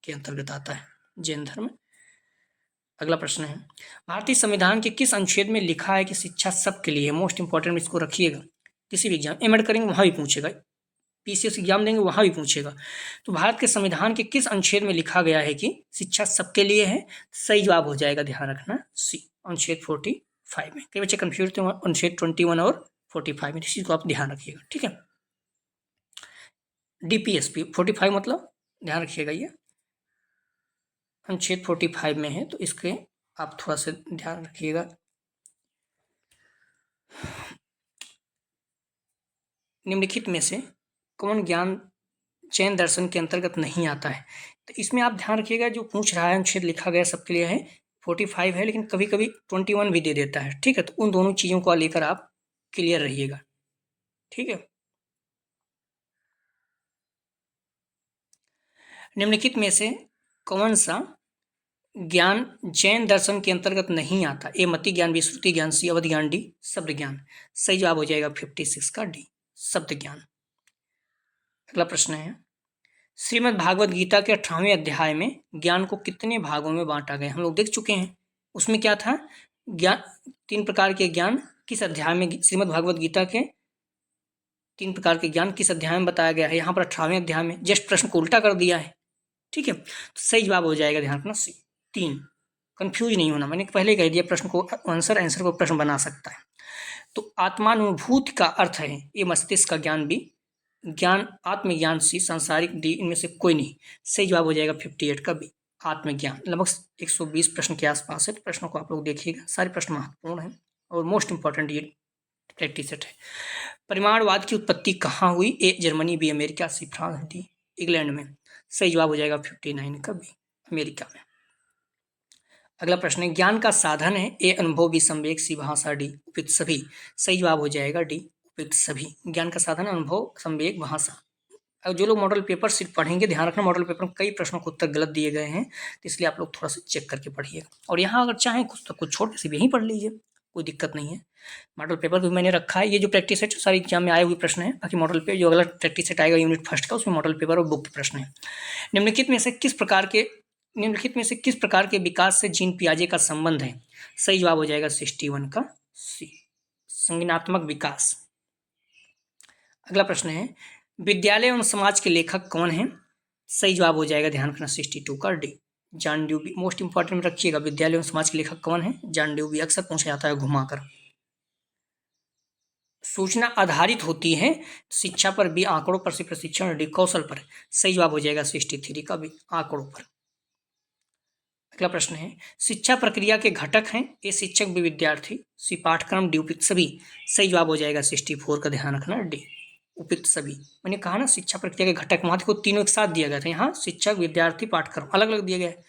के अंतर्गत आता है, जैन धर्म। अगला प्रश्न है, भारतीय संविधान के किस अनुच्छेद में लिखा है कि शिक्षा सबके लिए है? मोस्ट इंपॉर्टेंट, इसको रखिएगा। किसी भी एग्जाम एमएड करेंगे वहां भी पूछेगा, पीसीएस एग्जाम देंगे वहां भी पूछेगा। तो भारत के संविधान के किस अनुच्छेद में लिखा गया है कि शिक्षा सबके लिए है? सही जवाब हो जाएगा, ध्यान रखना, सी, अनुच्छेद 45 में। कई बच्चे कंफ्यूज थे अनुच्छेद 21 और 45 में, इस चीज को आप ध्यान रखिएगा। ठीक है, डीपीएसपी 45 मतलब ध्यान रखिएगा, ये अनुच्छेद 45 में है, तो इसके आप थोड़ा सा ध्यान रखिएगा। निम्नलिखित में से कौन ज्ञान जैन दर्शन के अंतर्गत नहीं आता है? तो इसमें आप ध्यान रखिएगा, जो पूछ रहा है अनुच्छेद लिखा गया सबके लिए है, 45 है, लेकिन कभी कभी 21 भी दे देता है। ठीक है, तो उन दोनों चीज़ों को लेकर आप क्लियर रहिएगा। ठीक है, निम्नलिखित में से कौन सा ज्ञान जैन दर्शन के अंतर्गत नहीं आता? ए मति ज्ञान, बी श्रुति ज्ञान, सी अवध ज्ञान, डी शब्द ज्ञान। सही जवाब हो जाएगा 56 का डी, शब्द ज्ञान। अगला प्रश्न है, श्रीमद् भागवत गीता के 18वें अध्याय में ज्ञान को कितने भागों में बांटा गया? हम लोग देख चुके हैं, उसमें क्या था? ज्ञान, 3 प्रकार के ज्ञान किस अध्याय में? श्रीमद् भागवत गीता के 3 प्रकार के ज्ञान किस अध्याय में बताया गया है? यहाँ पर 18वें अध्याय में। जस्ट प्रश्न को उल्टा कर दिया है। ठीक है, तो सही जवाब हो जाएगा, ध्यान रखना, सी, 3। कंफ्यूज नहीं होना, मैंने पहले कह दिया प्रश्न को आंसर को प्रश्न बना सकता है। तो आत्मानुभूति का अर्थ है ये मस्तिष्क का ज्ञान भी, ज्ञान आत्मज्ञान सी, सांसारिक डी, इनमें से कोई नहीं। सही जवाब हो जाएगा 58 का बी, आत्मज्ञान। लगभग 120 प्रश्न के आसपास है, तो प्रश्नों को आप लोग देखिएगा, सारे प्रश्न महत्वपूर्ण हैं और मोस्ट इंपॉर्टेंट ये प्रैक्टिस सेट है। परिमाणवाद की उत्पत्ति कहाँ हुई? A Germany, B America, C France, D England में। सही जवाब हो जाएगा 59 का बी, अमेरिका में। अगला प्रश्न है, ज्ञान का साधन है? ए अनुभव, बी संवेग, सी भाषा, डी उपयुक्त सभी। सही जवाब हो जाएगा डी, उपयुक्त सभी। ज्ञान का साधन अनुभव, संवेग, भाषा। अब जो लोग मॉडल पेपर सिर्फ पढ़ेंगे, ध्यान रखना मॉडल पेपर में कई प्रश्नों के उत्तर गलत दिए गए हैं, तो इसलिए आप लोग थोड़ा सा चेक करके पढ़िएगा। और यहाँ अगर चाहें कुछ तो कुछ छोड़ के भी यहीं पढ़ लीजिए, कोई दिक्कत नहीं है। मॉडल पेपर भी मैंने रखा है, ये जो प्रैक्टिस सेट सारी एग्जाम में आए हुए प्रश्न है। बाकी मॉडल पे जो अगला प्रैक्टिस सेट आएगा यूनिट फर्स्ट का, उसमें मॉडल पेपर और बुक के प्रश्न है। निम्नलिखित में से किस प्रकार के निम्नलिखित में से किस प्रकार के विकास से जीन पियाजे का संबंध है? सही जवाब हो जाएगा 61 का सी, संज्ञानात्मक विकास। अगला प्रश्न है विद्यालय एवं समाज के लेखक कौन हैं? सही जवाब हो जाएगा, ध्यान रखना, 62 का डी, जॉन ड्यूबी। मोस्ट इंपॉर्टेंट में रखिएगा, विद्यालय एवं समाज के लेखक कौन है? जॉन ड्यूबी। अक्सर पूछा जाता है घुमाकर। सूचना आधारित होती है, शिक्षा पर बी, आंकड़ों पर सी, प्रशिक्षण डी, कौशल पर। सही जवाब हो जाएगा 63 का बी, आंकड़ों पर। अगला प्रश्न है शिक्षा प्रक्रिया के घटक हैं? ए शिक्षक, बी विद्यार्थी, सी पाठ्यक्रम, डी उपयुक्त सभी। सही जवाब हो जाएगा 64 का, ध्यान रखना, डी उपयुक्त सभी। मैंने कहा ना शिक्षा प्रक्रिया के घटक, वहां को तीनों एक साथ दिया गया था, यहाँ शिक्षक, विद्यार्थी, पाठ्यक्रम अलग अलग दिया गया है।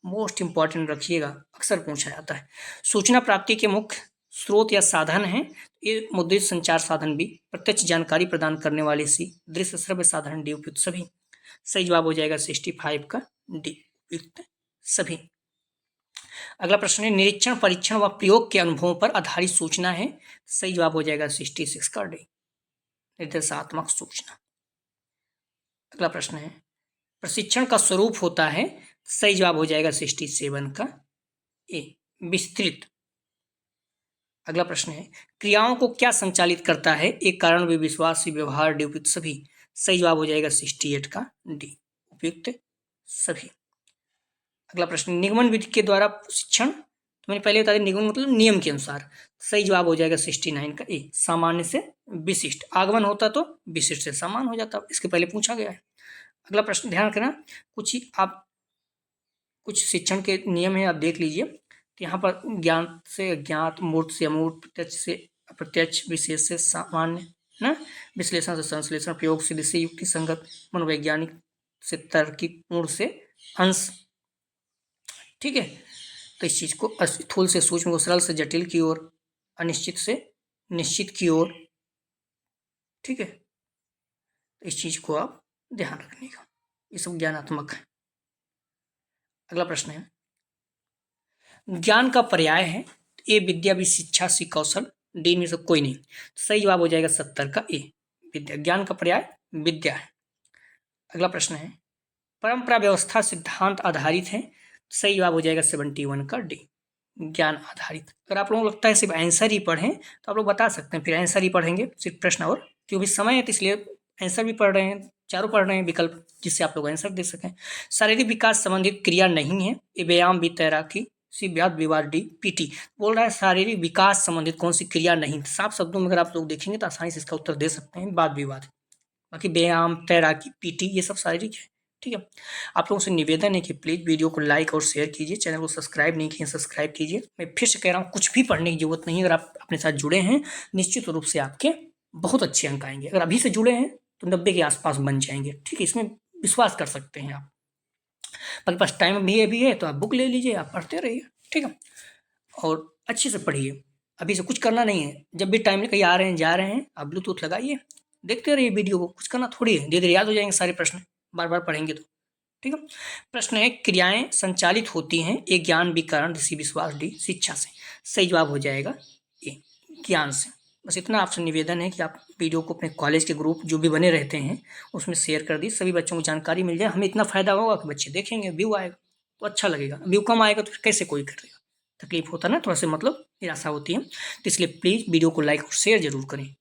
मोस्ट इंपॉर्टेंट रखिएगा, अक्सर पूछा जाता है। सूचना प्राप्ति के मुख्य स्रोत या साधन है? ये मुद्रित संचार साधन बी, प्रत्यक्ष जानकारी प्रदान करने वाले सी, दृश्य श्रव्य साधन डी, उपयुक्त सभी। सही जवाब हो जाएगा 65 का डी, उपयुक्त सभी। अगला प्रश्न है निरीक्षण, परीक्षण व प्रयोग के अनुभवों पर आधारित सूचना है? सही जवाब हो जाएगा 66 का डी, निर्देशात्मक सूचना। अगला प्रश्न है प्रशिक्षण का स्वरूप होता है? सही जवाब हो जाएगा 67 का ए, विस्तृत। अगला प्रश्न है क्रियाओं को क्या संचालित करता है? एक कारण, भी विश्वास, व्यवहार डी, उपयुक्त सभी। सही जवाब हो जाएगा 68 का डी, उपयुक्त सभी। अगला प्रश्न निगमन विधि के द्वारा शिक्षण, तो मैंने पहले बता दिया निगमन मतलब नियम के अनुसार। सही जवाब हो जाएगा 69 का ए, सामान्य से विशिष्ट। आगमन होता तो विशिष्ट से सामान्य हो जाता, इसके पहले पूछा गया है। अगला प्रश्न ध्यान रखना, कुछ शिक्षण के नियम है, आप देख लीजिए। तो यहाँ पर ज्ञान से अज्ञात, मूर्त से अमूर्त, प्रत्यक्ष से अप्रत्यक्ष, विशेष से सामान्य ना, विश्लेषण से संश्लेषण, प्रयोग सिद्ध से युक्ति संगत, मनोवैज्ञानिक से तार्किक, पूर्ण से अंश। ठीक है, तो इस चीज को स्थूल से सूक्ष्म को, सरल से जटिल की ओर, अनिश्चित से निश्चित की ओर। ठीक है, तो इस चीज को आप ध्यान रखने का, ये सब ज्ञानात्मक है। अगला प्रश्न है ज्ञान का पर्याय है? ए विद्या, बी शिक्षा, सी कौशल, डी में से कोई नहीं। सही जवाब हो जाएगा 70 का ए, विद्या। ज्ञान का पर्याय विद्या है। अगला प्रश्न है परंपरा व्यवस्था सिद्धांत आधारित है? सही जवाब हो जाएगा 71 का डी, ज्ञान आधारित। अगर आप लोगों को लगता है सिर्फ आंसर ही पढ़ें तो आप लोग बता सकते हैं, फिर आंसर ही पढ़ेंगे, सिर्फ प्रश्न और, क्योंकि समय है तो इसलिए आंसर भी पढ़ रहे हैं, चारों पढ़ रहे हैं विकल्प, जिससे आप लोग आंसर दे सकें। शारीरिक विकास संबंधित क्रिया नहीं है? ए व्यायाम, बी तैराकी, सी वाद विवाद, डी पीटी। बोल रहा है शारीरिक विकास संबंधित कौन सी क्रिया नहीं। साफ शब्दों में अगर आप लोग देखेंगे तो आसानी से इसका उत्तर दे सकते हैं, वाद विवाद। बाकी व्यायाम, तैराकी, पीटी ये सब शारीरिक है। ठीक है, आप लोगों से निवेदन है कि प्लीज़ वीडियो को लाइक और शेयर कीजिए, चैनल को सब्सक्राइब नहीं किए सब्सक्राइब कीजिए। मैं फिर से कह रहा हूँ कुछ भी पढ़ने की जरूरत नहीं है, अगर आप अपने साथ जुड़े हैं निश्चित रूप से आपके बहुत अच्छे अंक आएंगे। अगर अभी से जुड़े हैं तो 90 के आसपास बन जाएंगे। ठीक है, इसमें विश्वास कर सकते हैं आप। आपके पास टाइम भी है तो आप बुक ले लीजिए, आप पढ़ते रहिए। ठीक है, और अच्छे से पढ़िए, अभी से कुछ करना नहीं है। जब भी टाइम कहीं आ रहे हैं जा रहे हैं आप ब्लूटूथ लगाइए, देखते रहिए वीडियो को, कुछ करना थोड़ी है, धीरे धीरे याद हो जाएंगे सारे प्रश्न बार बार पढ़ेंगे तो। ठीक है, प्रश्न है क्रियाएं संचालित होती हैं ए ज्ञान, बी कारण, सी विश्वास, डी शिक्षा से। सही जवाब हो जाएगा ए, ज्ञान से। बस इतना आपसे निवेदन है कि आप वीडियो को अपने कॉलेज के ग्रुप जो भी बने रहते हैं उसमें शेयर कर दी, सभी बच्चों को जानकारी मिल जाए। हमें इतना फायदा होगा कि बच्चे देखेंगे, व्यू आएगा तो अच्छा लगेगा, व्यू कम आएगा तो कैसे कोई करेगा, तकलीफ होता ना, थोड़ा सा मतलब निराशा होती है। तो इसलिए प्लीज़ वीडियो को लाइक और शेयर जरूर करें।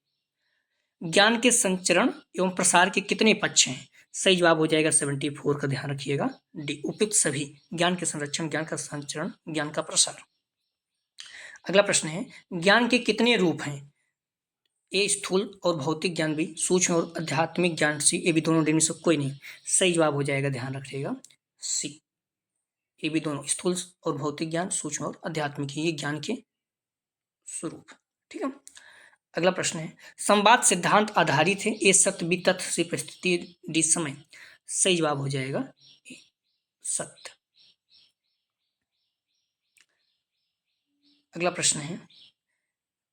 ज्ञान के संचरण एवं प्रसार के कितने पक्ष हैं? सही जवाब हो जाएगा 74 का, ध्यान रखिएगा, डी उपयुक्त सभी। ज्ञान के संरक्षण, ज्ञान का संचरण, ज्ञान का प्रसार। अगला प्रश्न है ज्ञान के कितने रूप हैं? ए स्थूल और भौतिक ज्ञान भी, सूक्ष्म और आध्यात्मिक ज्ञान सी, ये भी दोनों, डी में से कोई नहीं। सही जवाब हो जाएगा, ध्यान रखिएगा, सी, ये भी दोनों, स्थूल और भौतिक ज्ञान, सूक्ष्म और आध्यात्मिक, ये ज्ञान के स्वरूप। ठीक है, अगला प्रश्न है संवाद सिद्धांत आधारित है? ए सत्य, बी तथ्य, सी परिस्थिति, डी समय। सही जवाब हो जाएगा ए सत्य। अगला प्रश्न है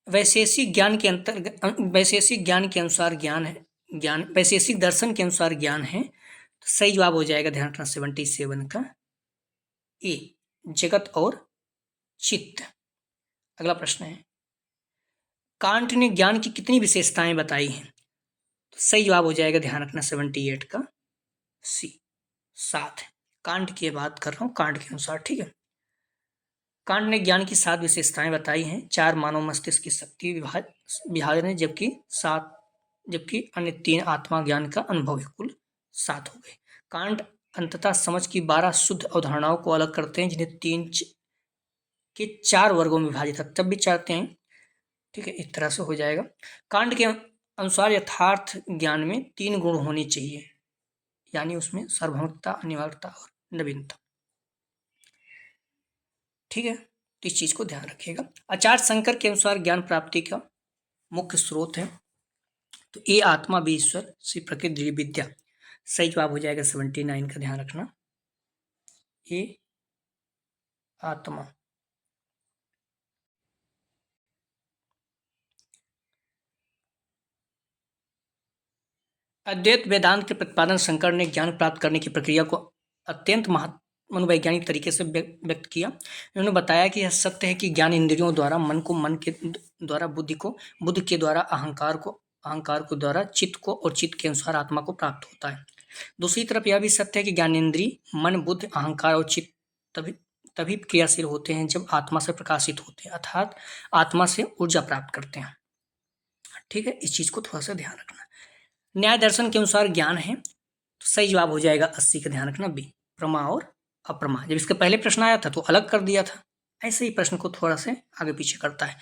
वैशेषिक ज्ञान के अंतर्गत, वैशेषिक ज्ञान के अनुसार ज्ञान है, ज्ञान वैशेषिक दर्शन के अनुसार ज्ञान है। तो सही जवाब हो जाएगा, ध्यान रखना, 77 का ए, जगत और चित्त। अगला प्रश्न है कांट ने ज्ञान की कितनी विशेषताएं बताई हैं? तो सही जवाब हो जाएगा, ध्यान रखना, 78 का सी, 7 है। कांट की बात कर रहा हूँ, कांट के अनुसार, ठीक है। कांट ने ज्ञान की 7 विशेषताएं बताई हैं। 4 मानव मस्तिष्क की शक्ति विभाजन है, जबकि अन्य 3 आत्मा ज्ञान का अनुभव है। कुल 7 हो गए। कांट अंततः समझ की 12 शुद्ध अवधारणाओं को अलग करते हैं, जिन्हें 3 के 4 वर्गों में विभाजित है। तब भी चाहते हैं, ठीक है, इस तरह से हो जाएगा। कांट के अनुसार यथार्थ ज्ञान में 3 गुण होने चाहिए, यानी उसमें सार्वभौमिकता, अनिवार्यता और नवीनता, ठीक है। तो इस चीज को ध्यान रखिएगा। आचार्य शंकर के अनुसार ज्ञान प्राप्ति का मुख्य स्रोत है तो ए आत्मा, बी ईश्वर, सी प्रकृति, विद्या। सही जवाब हो जाएगा 79 का, ध्यान रखना। ए आत्मा। अद्वैत वेदांत के प्रतिपादन शंकर ने ज्ञान प्राप्त करने की प्रक्रिया को अत्यंत मनोवैज्ञानिक तरीके से व्यक्त किया। उन्होंने बताया कि यह सत्य है कि ज्ञान इंद्रियों द्वारा मन के द्वारा बुद्धि के द्वारा अहंकार को द्वारा चित्त को, और चित्त के अनुसार आत्मा को प्राप्त होता है। दूसरी तरफ यह भी सत्य है कि ज्ञानेंद्रिय मन, बुद्धि, अहंकार और चित्त तभी क्रियाशील होते हैं जब आत्मा से प्रकाशित होते हैं, अर्थात आत्मा से ऊर्जा प्राप्त करते हैं, ठीक है। इस चीज को थोड़ा सा ध्यान रखना। न्याय दर्शन के अनुसार ज्ञान है तो सही जवाब हो जाएगा 80 का, ध्यान रखना, बी प्रमा और अप्रमा। जब इसके पहले प्रश्न आया था तो अलग कर दिया था, ऐसे ही प्रश्न को थोड़ा से आगे पीछे करता है।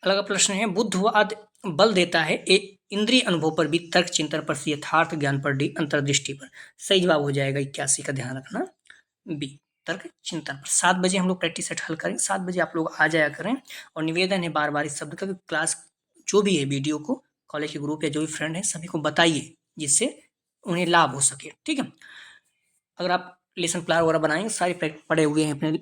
अलग प्रश्न है, बुद्धवाद बल देता है इंद्रिय अनुभव पर भी, तर्क चिंतन पर, यथार्थ ज्ञान पर, डी अंतर्दृष्टि पर। सही जवाब हो जाएगा 81 का, ध्यान रखना, बी तर्क चिंतन पर। 7 बजे हम लोग प्रैक्टिस सेट हल करें, 7 बजे आप लोग आ जाया करें। और निवेदन है बार बार इस शब्द का, क्लास जो भी है वीडियो को कॉलेज के ग्रुप या जो भी फ्रेंड है सभी को बताइए, जिससे उन्हें लाभ हो सके, ठीक है। अगर आप लेसन प्लान वगैरह बनाएंगे, सारे पड़े हुए हैं अपने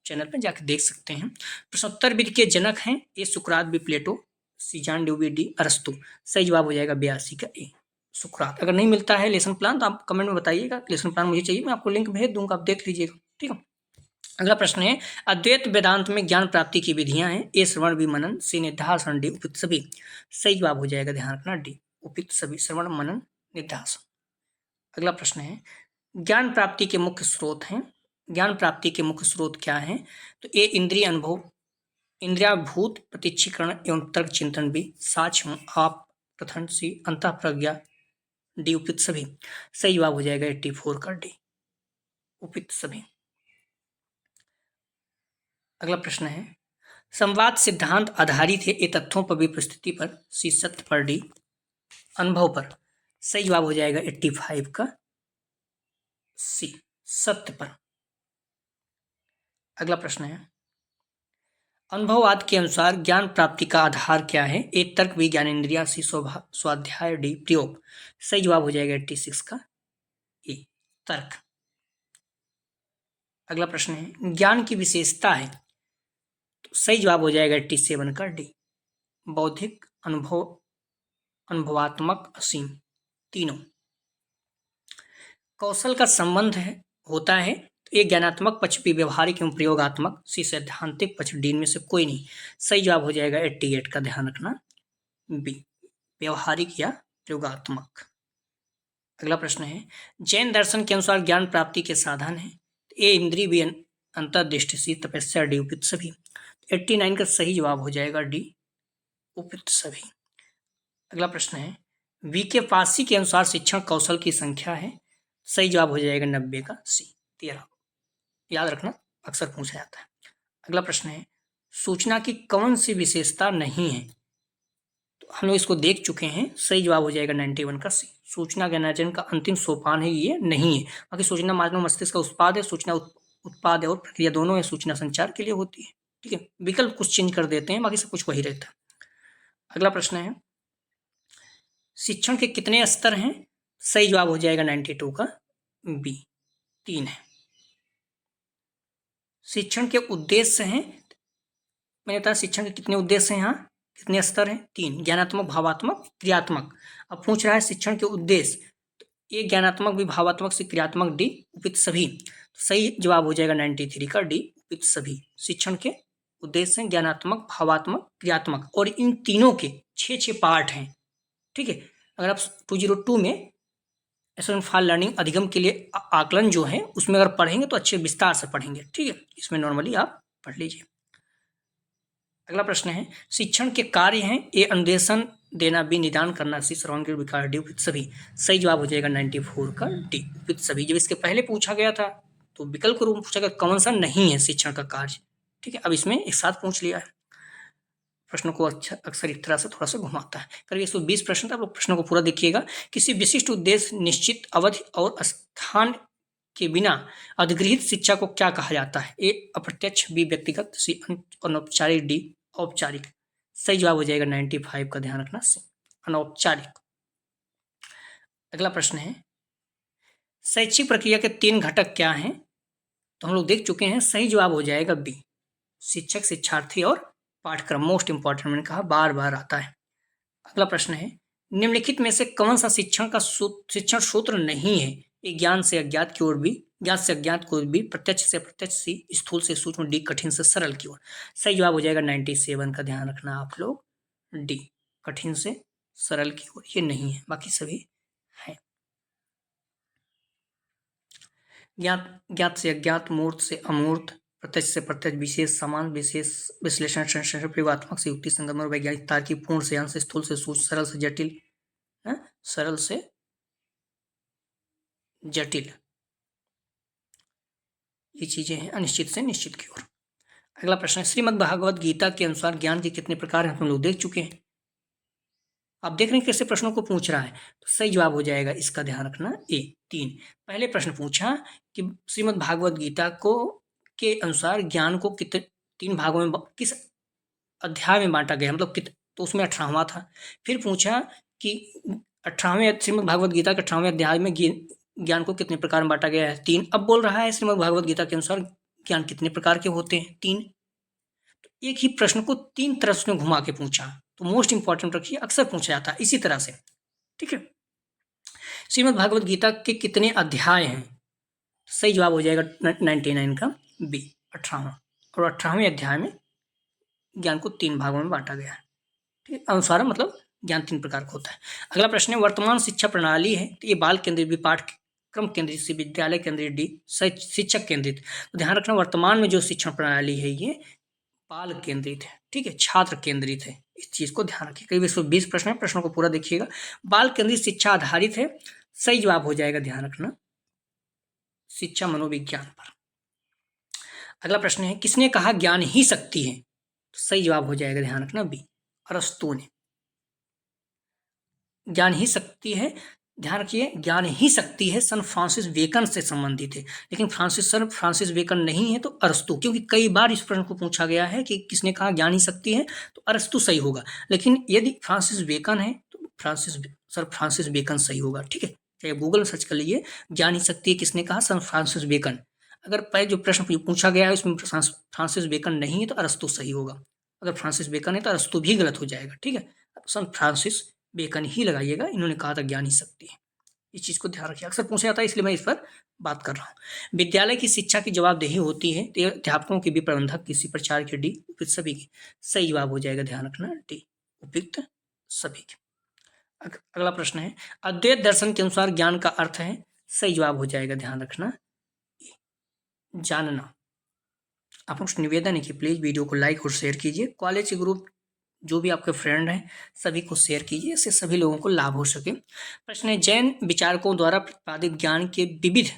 चैनल पर, जाकर देख सकते हैं। प्रश्नोत्तर विधि के जनक हैं ए सुकरात, बी प्लेटो, सी जॉन ड्यूवी, डी अरस्तु। सही जवाब हो जाएगा 82 का, ए सुकरात। अगर नहीं मिलता है लेसन प्लान तो आप कमेंट में बताइएगा, लेसन प्लान मुझे चाहिए, मैं आपको लिंक भेज दूंगा, आप देख लीजिएगा, ठीक है। अगला प्रश्न है, अद्वैत वेदांत में ज्ञान प्राप्ति की विधियां हैं ए श्रवण, बी मनन, सी निध्यासन, डी उपयुक्त सभी। सही जवाब हो जाएगा, ध्यान रखना, डी उपयुक्त सभी, श्रवण, मनन, निध्यासन। अगला प्रश्न है, ज्ञान प्राप्ति के मुख्य स्रोत हैं। ज्ञान प्राप्ति के मुख्य स्रोत क्या हैं? तो ए इंद्रिय अनुभव, इंद्रियाभूत प्रत्यक्षीकरण एवं तर्क चिंतन, भी साक्ष्य, आप प्रथन, सी अंतः प्रज्ञा, डी उपयुक्त सभी। सही जवाब हो जाएगा 84 का, डी उपयुक्त सभी। अगला प्रश्न है, संवाद सिद्धांत आधारित है ए तथ्यों पर, बी परिस्थिति पर, सी सत्य पर, डी अनुभव पर। सही जवाब हो जाएगा 85 का, सी सत्य पर। अगला प्रश्न है, अनुभववाद के अनुसार ज्ञान प्राप्ति का आधार क्या है ए तर्क, बी ज्ञानेंद्रिया, सी स्वाध्याय, डी प्रयोग। सही जवाब हो जाएगा 86 का, ए तर्क। अगला प्रश्न है, ज्ञान की विशेषता है तो सही जवाब हो जाएगा 87 का, डी बौद्धिक, अनुभवात्मक, असीम, तीनों। कौशल का संबंध होता है तो एक ज्ञानात्मक पक्ष, भी व्यवहारिक एवं प्रयोगात्मक, सी सैद्धांतिक पक्ष, डी में से कोई नहीं। सही जवाब हो जाएगा 88 का, ध्यान रखना, बी व्यवहारिक या प्रयोगात्मक। अगला प्रश्न है, जैन दर्शन के अनुसार ज्ञान प्राप्ति के साधन है ए इंद्रिय, बी अंतर्दृष्टि, सी तपस्या, डी उपयुक्त सभी। 89 का सही जवाब हो जाएगा, डी उपयुक्त सभी। अगला प्रश्न है, वी के पासी के अनुसार शिक्षण कौशल की संख्या है। सही जवाब हो जाएगा 90 का, सी 13। याद रखना, अक्सर पूछा जाता है। अगला प्रश्न है, सूचना की कौन सी विशेषता नहीं है? तो हम लोग इसको देख चुके हैं। सही जवाब हो जाएगा 91 का, सी सूचना ज्ञानार्जन का अंतिम सोपान है, ये नहीं है। बाकी सूचना मानव मस्तिष्क का उत्पाद है, सूचना उत्पाद है और प्रक्रिया दोनों है, सूचना संचार के लिए होती है, ठीक है। विकल्प कुछ चेंज कर देते हैं, बाकी सब कुछ वही रहता है। अगला प्रश्न है, शिक्षण के कितने स्तर हैं? सही जवाब हो जाएगा 92 का, बी 3 है। शिक्षण के उद्देश्य हैं, मैंने कहा शिक्षण के कितने उद्देश्य हैं, यहाँ कितने स्तर हैं? 3, ज्ञानात्मक, भावात्मक, क्रियात्मक। अब पूछ रहा है शिक्षण के उद्देश्य, तो ए ज्ञानात्मक, भी भावात्मक, से क्रियात्मक, डी उपयुक्त सभी। तो सही जवाब हो जाएगा 93 का, डी उपयुक्त सभी। शिक्षण के उद्देश्य हैं ज्ञानात्मक, भावात्मक, क्रियात्मक, और इन तीनों के 6 पार्ट हैं, ठीक है। अगर आप 202 में एसेसमेंट फॉर लर्निंग अधिगम के लिए आकलन जो है उसमें अगर पढ़ेंगे तो अच्छे विस्तार से पढ़ेंगे, ठीक है। इसमें नॉर्मली आप पढ़ लीजिए। अगला प्रश्न है शिक्षण के कार्य हैं ए अनुदेशन देना, बी निदान करना, सी सराउंडेड विकार, डी उपयुक्त सभी। सही जवाब हो जाएगा 94 का डी उपयुक्त सभी। जब इसके पहले पूछा गया था तो विकल्प के रूप में पूछा गया कौन सा नहीं है शिक्षण का कार्य, ठीक है। अब इसमें एक साथ पूछ लिया है। प्रश्नों को अक्सर इस तरह से थोड़ा सा घुमाता है। करीब 120 प्रश्न था, आप लोग प्रश्नों को पूरा देखिएगा। किसी विशिष्ट उद्देश्य, निश्चित अवधि और स्थान के बिना अधिगृहित शिक्षा को क्या कहा जाता है? ए अप्रत्यक्ष, बी व्यक्तिगत, सी अनौपचारिक, डी औपचारिक। सही जवाब हो जाएगा 95 का, ध्यान रखना, सी अनौपचारिक। अगला प्रश्न है शैक्षिक प्रक्रिया के 3 घटक क्या हैं? तो हम लोग देख चुके हैं। सही जवाब हो जाएगा बी शिक्षक, शिक्षार्थी और पाठ्यक्रम। मोस्ट इंपॉर्टेंट, मैंने कहा बार बार आता है। अगला प्रश्न है निम्नलिखित में से कौन सा शिक्षण सूत्र नहीं है? ए ज्ञान से अज्ञात की ओर, बी ज्ञात से अज्ञात की ओर, बी प्रत्यक्ष से प्रत्यक्ष, सी स्थूल से सूक्ष्म, डी कठिन से सरल की ओर। सही जवाब हो जाएगा 97 का, ध्यान रखना आप लोग, डी कठिन से सरल की ओर। ये नहीं है, बाकी सभी है। ज्ञात से अज्ञात, मूर्त से अमूर्त, प्रत्यक्ष से प्रत्यक्ष, विशेष समान, विशेष विश्लेषण, संश्लेषण, प्रयोगात्मक से युक्ति संगम, वैज्ञानिक तार्किक, पूर्ण से अंश, स्थूल से सूक्ष्म, सरल से जटिल, सरल से जटिल, ये चीजें हैं। अनिश्चित से निश्चित की ओर। अगला प्रश्न है श्रीमद् भागवत गीता के अनुसार ज्ञान के कितने प्रकार हैं? हम लोग देख चुके हैं। आप देख रहे हैं कैसे प्रश्नों को पूछ रहा है, तो सही जवाब हो जाएगा इसका, ध्यान रखना, ए 3। पहले प्रश्न पूछा कि श्रीमद् भागवत गीता को के अनुसार ज्ञान को कितने 3 भागों में, किस अध्याय में बांटा गया, मतलब तो उसमें 18वां था। फिर पूछा कि 18वें श्रीमद् भागवत गीता के 18वें अध्याय में ज्ञान को कितने प्रकार में बांटा गया है? 3। अब बोल रहा है श्रीमद् भागवत गीता के अनुसार ज्ञान कितने प्रकार के होते हैं? 3। तो एक ही प्रश्न को 3 तरह से घुमा के पूछा, तो मोस्ट इंपॉर्टेंट रखिए, अक्सर पूछा जाता है इसी तरह से, ठीक है। श्रीमद् भागवत गीता के कितने अध्याय हैं? सही जवाब हो जाएगा 99 का, बी 18वां। और 18वें अध्याय में ज्ञान को 3 भागों में बांटा गया है, ठीक है। अनुसार मतलब ज्ञान 3 प्रकार का होता है। अगला प्रश्न है वर्तमान शिक्षा प्रणाली है तो ये बाल केंद्रित, भी पाठ्यक्रम केंद्रित, से विद्यालय केंद्रित, डी शिक्षक केंद्रित। तो ध्यान रखना वर्तमान में जो शिक्षण प्रणाली है ये बाल केंद्रित है, ठीक है, छात्र केंद्रित है। इस चीज को ध्यान रखिए। करीब 120 प्रश्न है, प्रश्नों को पूरा देखिएगा। बाल केंद्रित शिक्षा आधारित है, सही जवाब हो जाएगा, ध्यान रखना, शिक्षा मनोविज्ञान पर। अगला प्रश्न है किसने कहा ज्ञान ही शक्ति है? तो सही जवाब हो जाएगा, ध्यान रखना, बी अरस्तु ने। ज्ञान ही शक्ति है, ध्यान रखिए, ज्ञान ही शक्ति है सन फ्रांसिस बेकन से संबंधित है, लेकिन फ्रांसिस बेकन नहीं है तो अरस्तु, क्योंकि कई बार इस प्रश्न को पूछा गया है कि किसने कहा ज्ञान ही शक्ति है, तो अरस्तु सही होगा। लेकिन यदि फ्रांसिस बेकन है तो फ्रांसिस बेकन सही होगा, ठीक है। चाहे गूगल में सर्च कर लीजिए ज्ञान ही शक्ति है किसने कहा, सन फ्रांसिस बेकन। अगर पहले जो प्रश्न पूछा गया है उसमें फ्रांसिस बेकन नहीं है तो अरस्तु सही होगा। अगर फ्रांसिस बेकन है तो अरस्तु भी गलत हो जाएगा, ठीक है। सन फ्रांसिस बेकन ही लगाइएगा, इन्होंने कहा था ज्ञान ही शक्ति है। इस चीज को ध्यान रखिए, अक्सर पूछा जाता है इसलिए मैं इस पर बात कर रहा हूँ। विद्यालय की शिक्षा की जवाबदेही होती है तो अध्यापकों की भी, प्रबंधक किसी प्रचार की, डी उपयुक्त सभी की। सही जवाब हो जाएगा, ध्यान रखना, डी उपयुक्त सभी की। अगला प्रश्न है अद्वैत दर्शन के अनुसार ज्ञान का अर्थ है? सही जवाब हो जाएगा, ध्यान रखना, जानना। आपको कुछ निवेदन है कि प्लीज वीडियो को लाइक और शेयर कीजिए। कॉलेज के ग्रुप जो भी आपके फ्रेंड हैं सभी को शेयर कीजिए, इससे सभी लोगों को लाभ हो सके। प्रश्न है जैन विचारकों द्वारा प्रतिपादित ज्ञान के विविध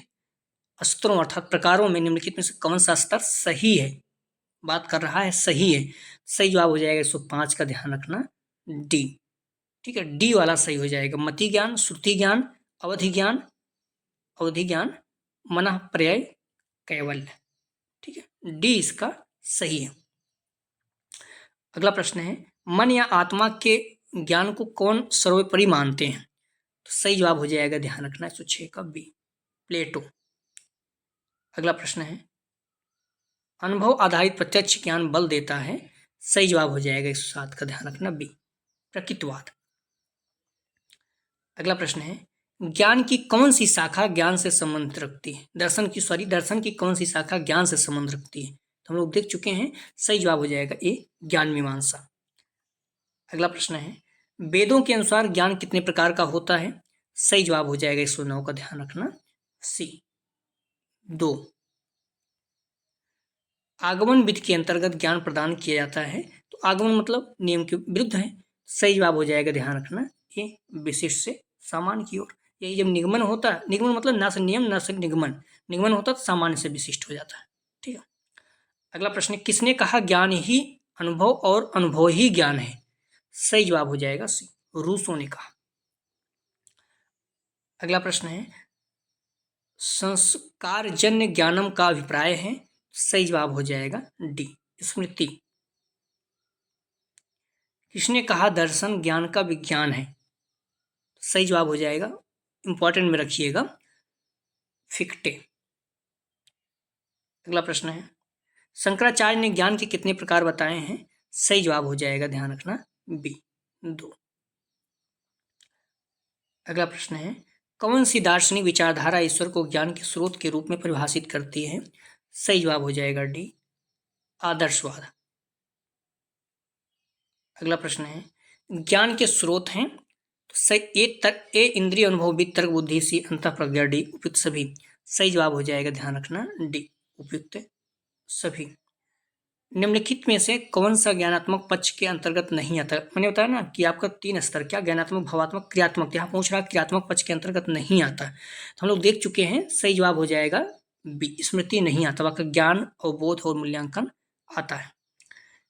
स्तरों अर्थात प्रकारों में निम्नलिखित में से कौन सा स्तर सही है? बात कर रहा है सही है, सही जवाब हो जाएगा 105 का, ध्यान रखना, डी, ठीक है, डी वाला सही हो जाएगा। मति ज्ञान, श्रुति ज्ञान, अवधि ज्ञान, मनः पर्याय, कैवल्य, ठीक है, डी इसका सही है। अगला प्रश्न है मन या आत्मा के ज्ञान को कौन सर्वोपरि मानते हैं? तो सही जवाब हो जाएगा, ध्यान रखना, 106 का, बी प्लेटो। अगला प्रश्न है अनुभव आधारित प्रत्यक्ष ज्ञान बल देता है? सही जवाब हो जाएगा 107 का, ध्यान रखना, बी प्रकृतिवाद। अगला प्रश्न है ज्ञान की कौन सी शाखा ज्ञान से संबंध रखती है? दर्शन की कौन सी शाखा ज्ञान से संबंध रखती है? तो हम लोग देख चुके हैं, सही जवाब हो जाएगा ए ज्ञान मीमांसा। अगला प्रश्न है वेदों के अनुसार ज्ञान कितने प्रकार का होता है? सही जवाब हो जाएगा 109 का, ध्यान रखना सी। 2, आगमन विधि के अंतर्गत ज्ञान प्रदान किया जाता है, तो आगमन मतलब नियम के विरुद्ध है। सही जवाब हो जाएगा, ध्यान रखना ये विशिष्ट से सामान्य की ओर। यही जब निगमन होता है, निगमन मतलब ना से नियम ना से निगमन, निगमन होता है तो सामान्य से विशिष्ट हो जाता है। ठीक है, अगला प्रश्न है, किसने कहा ज्ञान ही अनुभव और अनुभव ही ज्ञान है? सही जवाब हो जाएगा सी, रूसो ने कहा। अगला प्रश्न है, संस्कारजन्य ज्ञानम का अभिप्राय है? सही जवाब हो जाएगा डी, स्मृति। किसने कहा दर्शन ज्ञान का विज्ञान है? सही जवाब हो जाएगा, इंपॉर्टेंट में रखिएगा, फिक्टे। अगला प्रश्न है, शंकराचार्य ने ज्ञान के कितने प्रकार बताए हैं? सही जवाब हो जाएगा, ध्यान रखना बी, 2। अगला प्रश्न है, कौन सी दार्शनिक विचारधारा ईश्वर को ज्ञान के स्रोत के रूप में परिभाषित करती है? सही जवाब हो जाएगा डी, आदर्शवाद। अगला प्रश्न है, ज्ञान के स्रोत हैं तो सही ए इंद्रिय अनुभव बी तर्क बुद्धि सी अंतः प्रज्ञा डी उपयुक्त सभी। सही जवाब हो जाएगा, ध्यान रखना डी, उपयुक्त सभी। निम्नलिखित में से कौन सा ज्ञानात्मक पक्ष के अंतर्गत नहीं आता? मैंने बताया ना कि आपका 3 स्तर, क्या ज्ञानात्मक, भावात्मक, क्रियात्मक, यहाँ पूछ रहा क्रियात्मक पक्ष के अंतर्गत नहीं आता, तो हम लोग देख चुके हैं। सही जवाब हो जाएगा बी, स्मृति नहीं आता, वाकई ज्ञान अवबोध और मूल्यांकन आता है।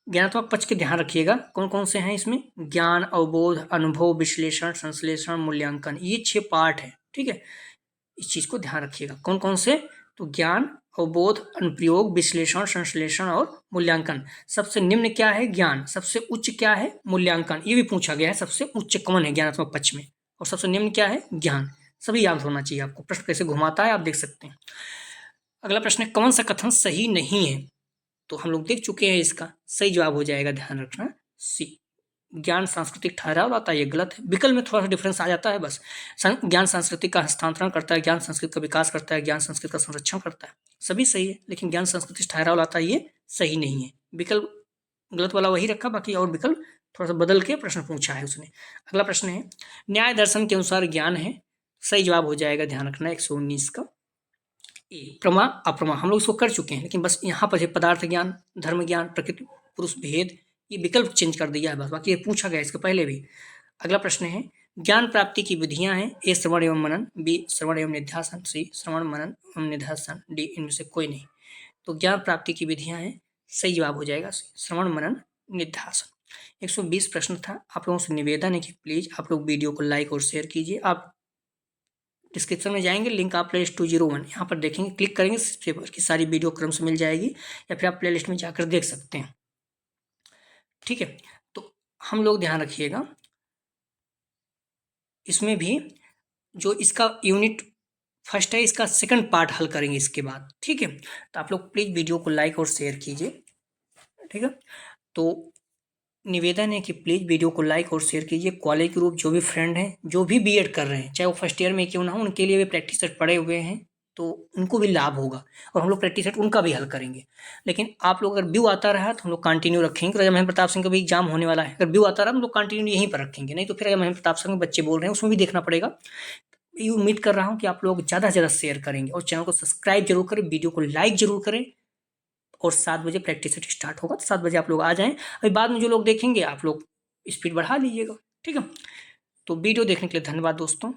ज्ञानात्मक पक्ष के ध्यान रखिएगा, कौन कौन से हैं इसमें? ज्ञान, अवबोध, अनुभव, विश्लेषण, संश्लेषण, मूल्यांकन, ये 6 पार्ट है। ठीक है, इस चीज को ध्यान रखिएगा, कौन कौन से? तो ज्ञान, अवबोध, अनुप्रयोग, विश्लेषण, संश्लेषण और मूल्यांकन। सबसे निम्न क्या है? ज्ञान। सबसे उच्च क्या है? मूल्यांकन। ये भी पूछा गया है, सबसे उच्च कौन है ज्ञानात्मक पक्ष में, और सबसे निम्न क्या है? ज्ञान। सभी याद होना चाहिए आपको, प्रश्न कैसे घुमाता है आप देख सकते हैं। अगला प्रश्न है, कौन सा कथन सही नहीं है? तो हम लोग देख चुके हैं इसका। सही जवाब हो जाएगा, ध्यान रखना सी, ज्ञान सांस्कृतिक ठहराव लाता है, ये गलत है। विकल्प में थोड़ा सा डिफरेंस आ जाता है बस। ज्ञान संस्कृति का हस्तांतरण करता है, ज्ञान संस्कृति का विकास करता है, ज्ञान संस्कृति का संरक्षण करता है, सभी सही है, लेकिन ज्ञान संस्कृति ठहराव लाता है ये सही नहीं है। विकल्प गलत वाला वही रखा, बाकी और विकल्प थोड़ा सा बदल के प्रश्न पूछा है उसने। अगला प्रश्न है, न्याय दर्शन के अनुसार ज्ञान है? सही जवाब हो जाएगा, ध्यान रखना 119 का ए, प्रमा अप्रमा। हम लोग इसको कर चुके हैं, लेकिन बस यहाँ पर पदार्थ ज्ञान, धर्म ज्ञान, प्रकृति पुरुष भेद, ये विकल्प चेंज कर दिया है बस, बाकी ये पूछा गया इसके पहले भी। अगला प्रश्न है, ज्ञान प्राप्ति की विधियां हैं? ए श्रवण एवं मनन, बी श्रवण एवं निध्यासन, सी श्रवण मनन एवं निध्यासन, डी इनमें से कोई नहीं। तो ज्ञान प्राप्ति की विधियां हैं, सही जवाब हो जाएगा श्रवण मनन निध्यासन। 120 प्रश्न था। आप लोगों से निवेदन है कि प्लीज आप लोग वीडियो को लाइक और शेयर कीजिए। आप डिस्क्रिप्शन में जाएंगे, लिंक आप प्लेलिस्ट 201 यहाँ पर देखेंगे, क्लिक करेंगे, पेपर की सारी वीडियो क्रम से मिल जाएगी, या फिर आप प्लेलिस्ट में जाकर देख सकते हैं। ठीक है, तो हम लोग ध्यान रखिएगा, इसमें भी जो इसका यूनिट फर्स्ट है, इसका सेकंड पार्ट हल करेंगे इसके बाद। ठीक है, तो आप लोग प्लीज़ वीडियो को लाइक और शेयर कीजिए। ठीक है, तो निवेदन है कि प्लीज़ वीडियो को लाइक और शेयर कीजिए। कॉलेज ग्रुप जो भी फ्रेंड हैं, जो भी बीएड कर रहे हैं, चाहे वो फर्स्ट ईयर में क्यों ना हो, उनके लिए भी प्रैक्टिस सेट पड़े हुए हैं, तो उनको भी लाभ होगा, और हम लोग प्रैक्टिस सेट उनका भी हल करेंगे। लेकिन आप लोग अगर व्यू आता रहा तो हम लोग कंटिन्यू रखेंगे। राजा महेंद्र प्रताप सिंह का भी एग्जाम होने वाला है, अगर व्यू आता रहा हम लोग कंटिन्यू यहीं पर रखेंगे, नहीं तो फिर राजा महेंद्र प्रताप सिंह में बच्चे बोल रहे हैं उसमें भी देखना पड़ेगा। ये उम्मीद कर रहा हूँ कि आप लोग ज़्यादा से ज़्यादा शेयर करेंगे, और चैनल को सब्सक्राइब जरूर करें, वीडियो को लाइक जरूर करें, और 7 बजे प्रैक्टिस सेट स्टार्ट होगा, तो 7 बजे आप लोग आ जाएँ। अभी बाद में जो लोग देखेंगे आप लोग स्पीड बढ़ा लीजिएगा। ठीक है, तो वीडियो देखने के लिए धन्यवाद दोस्तों।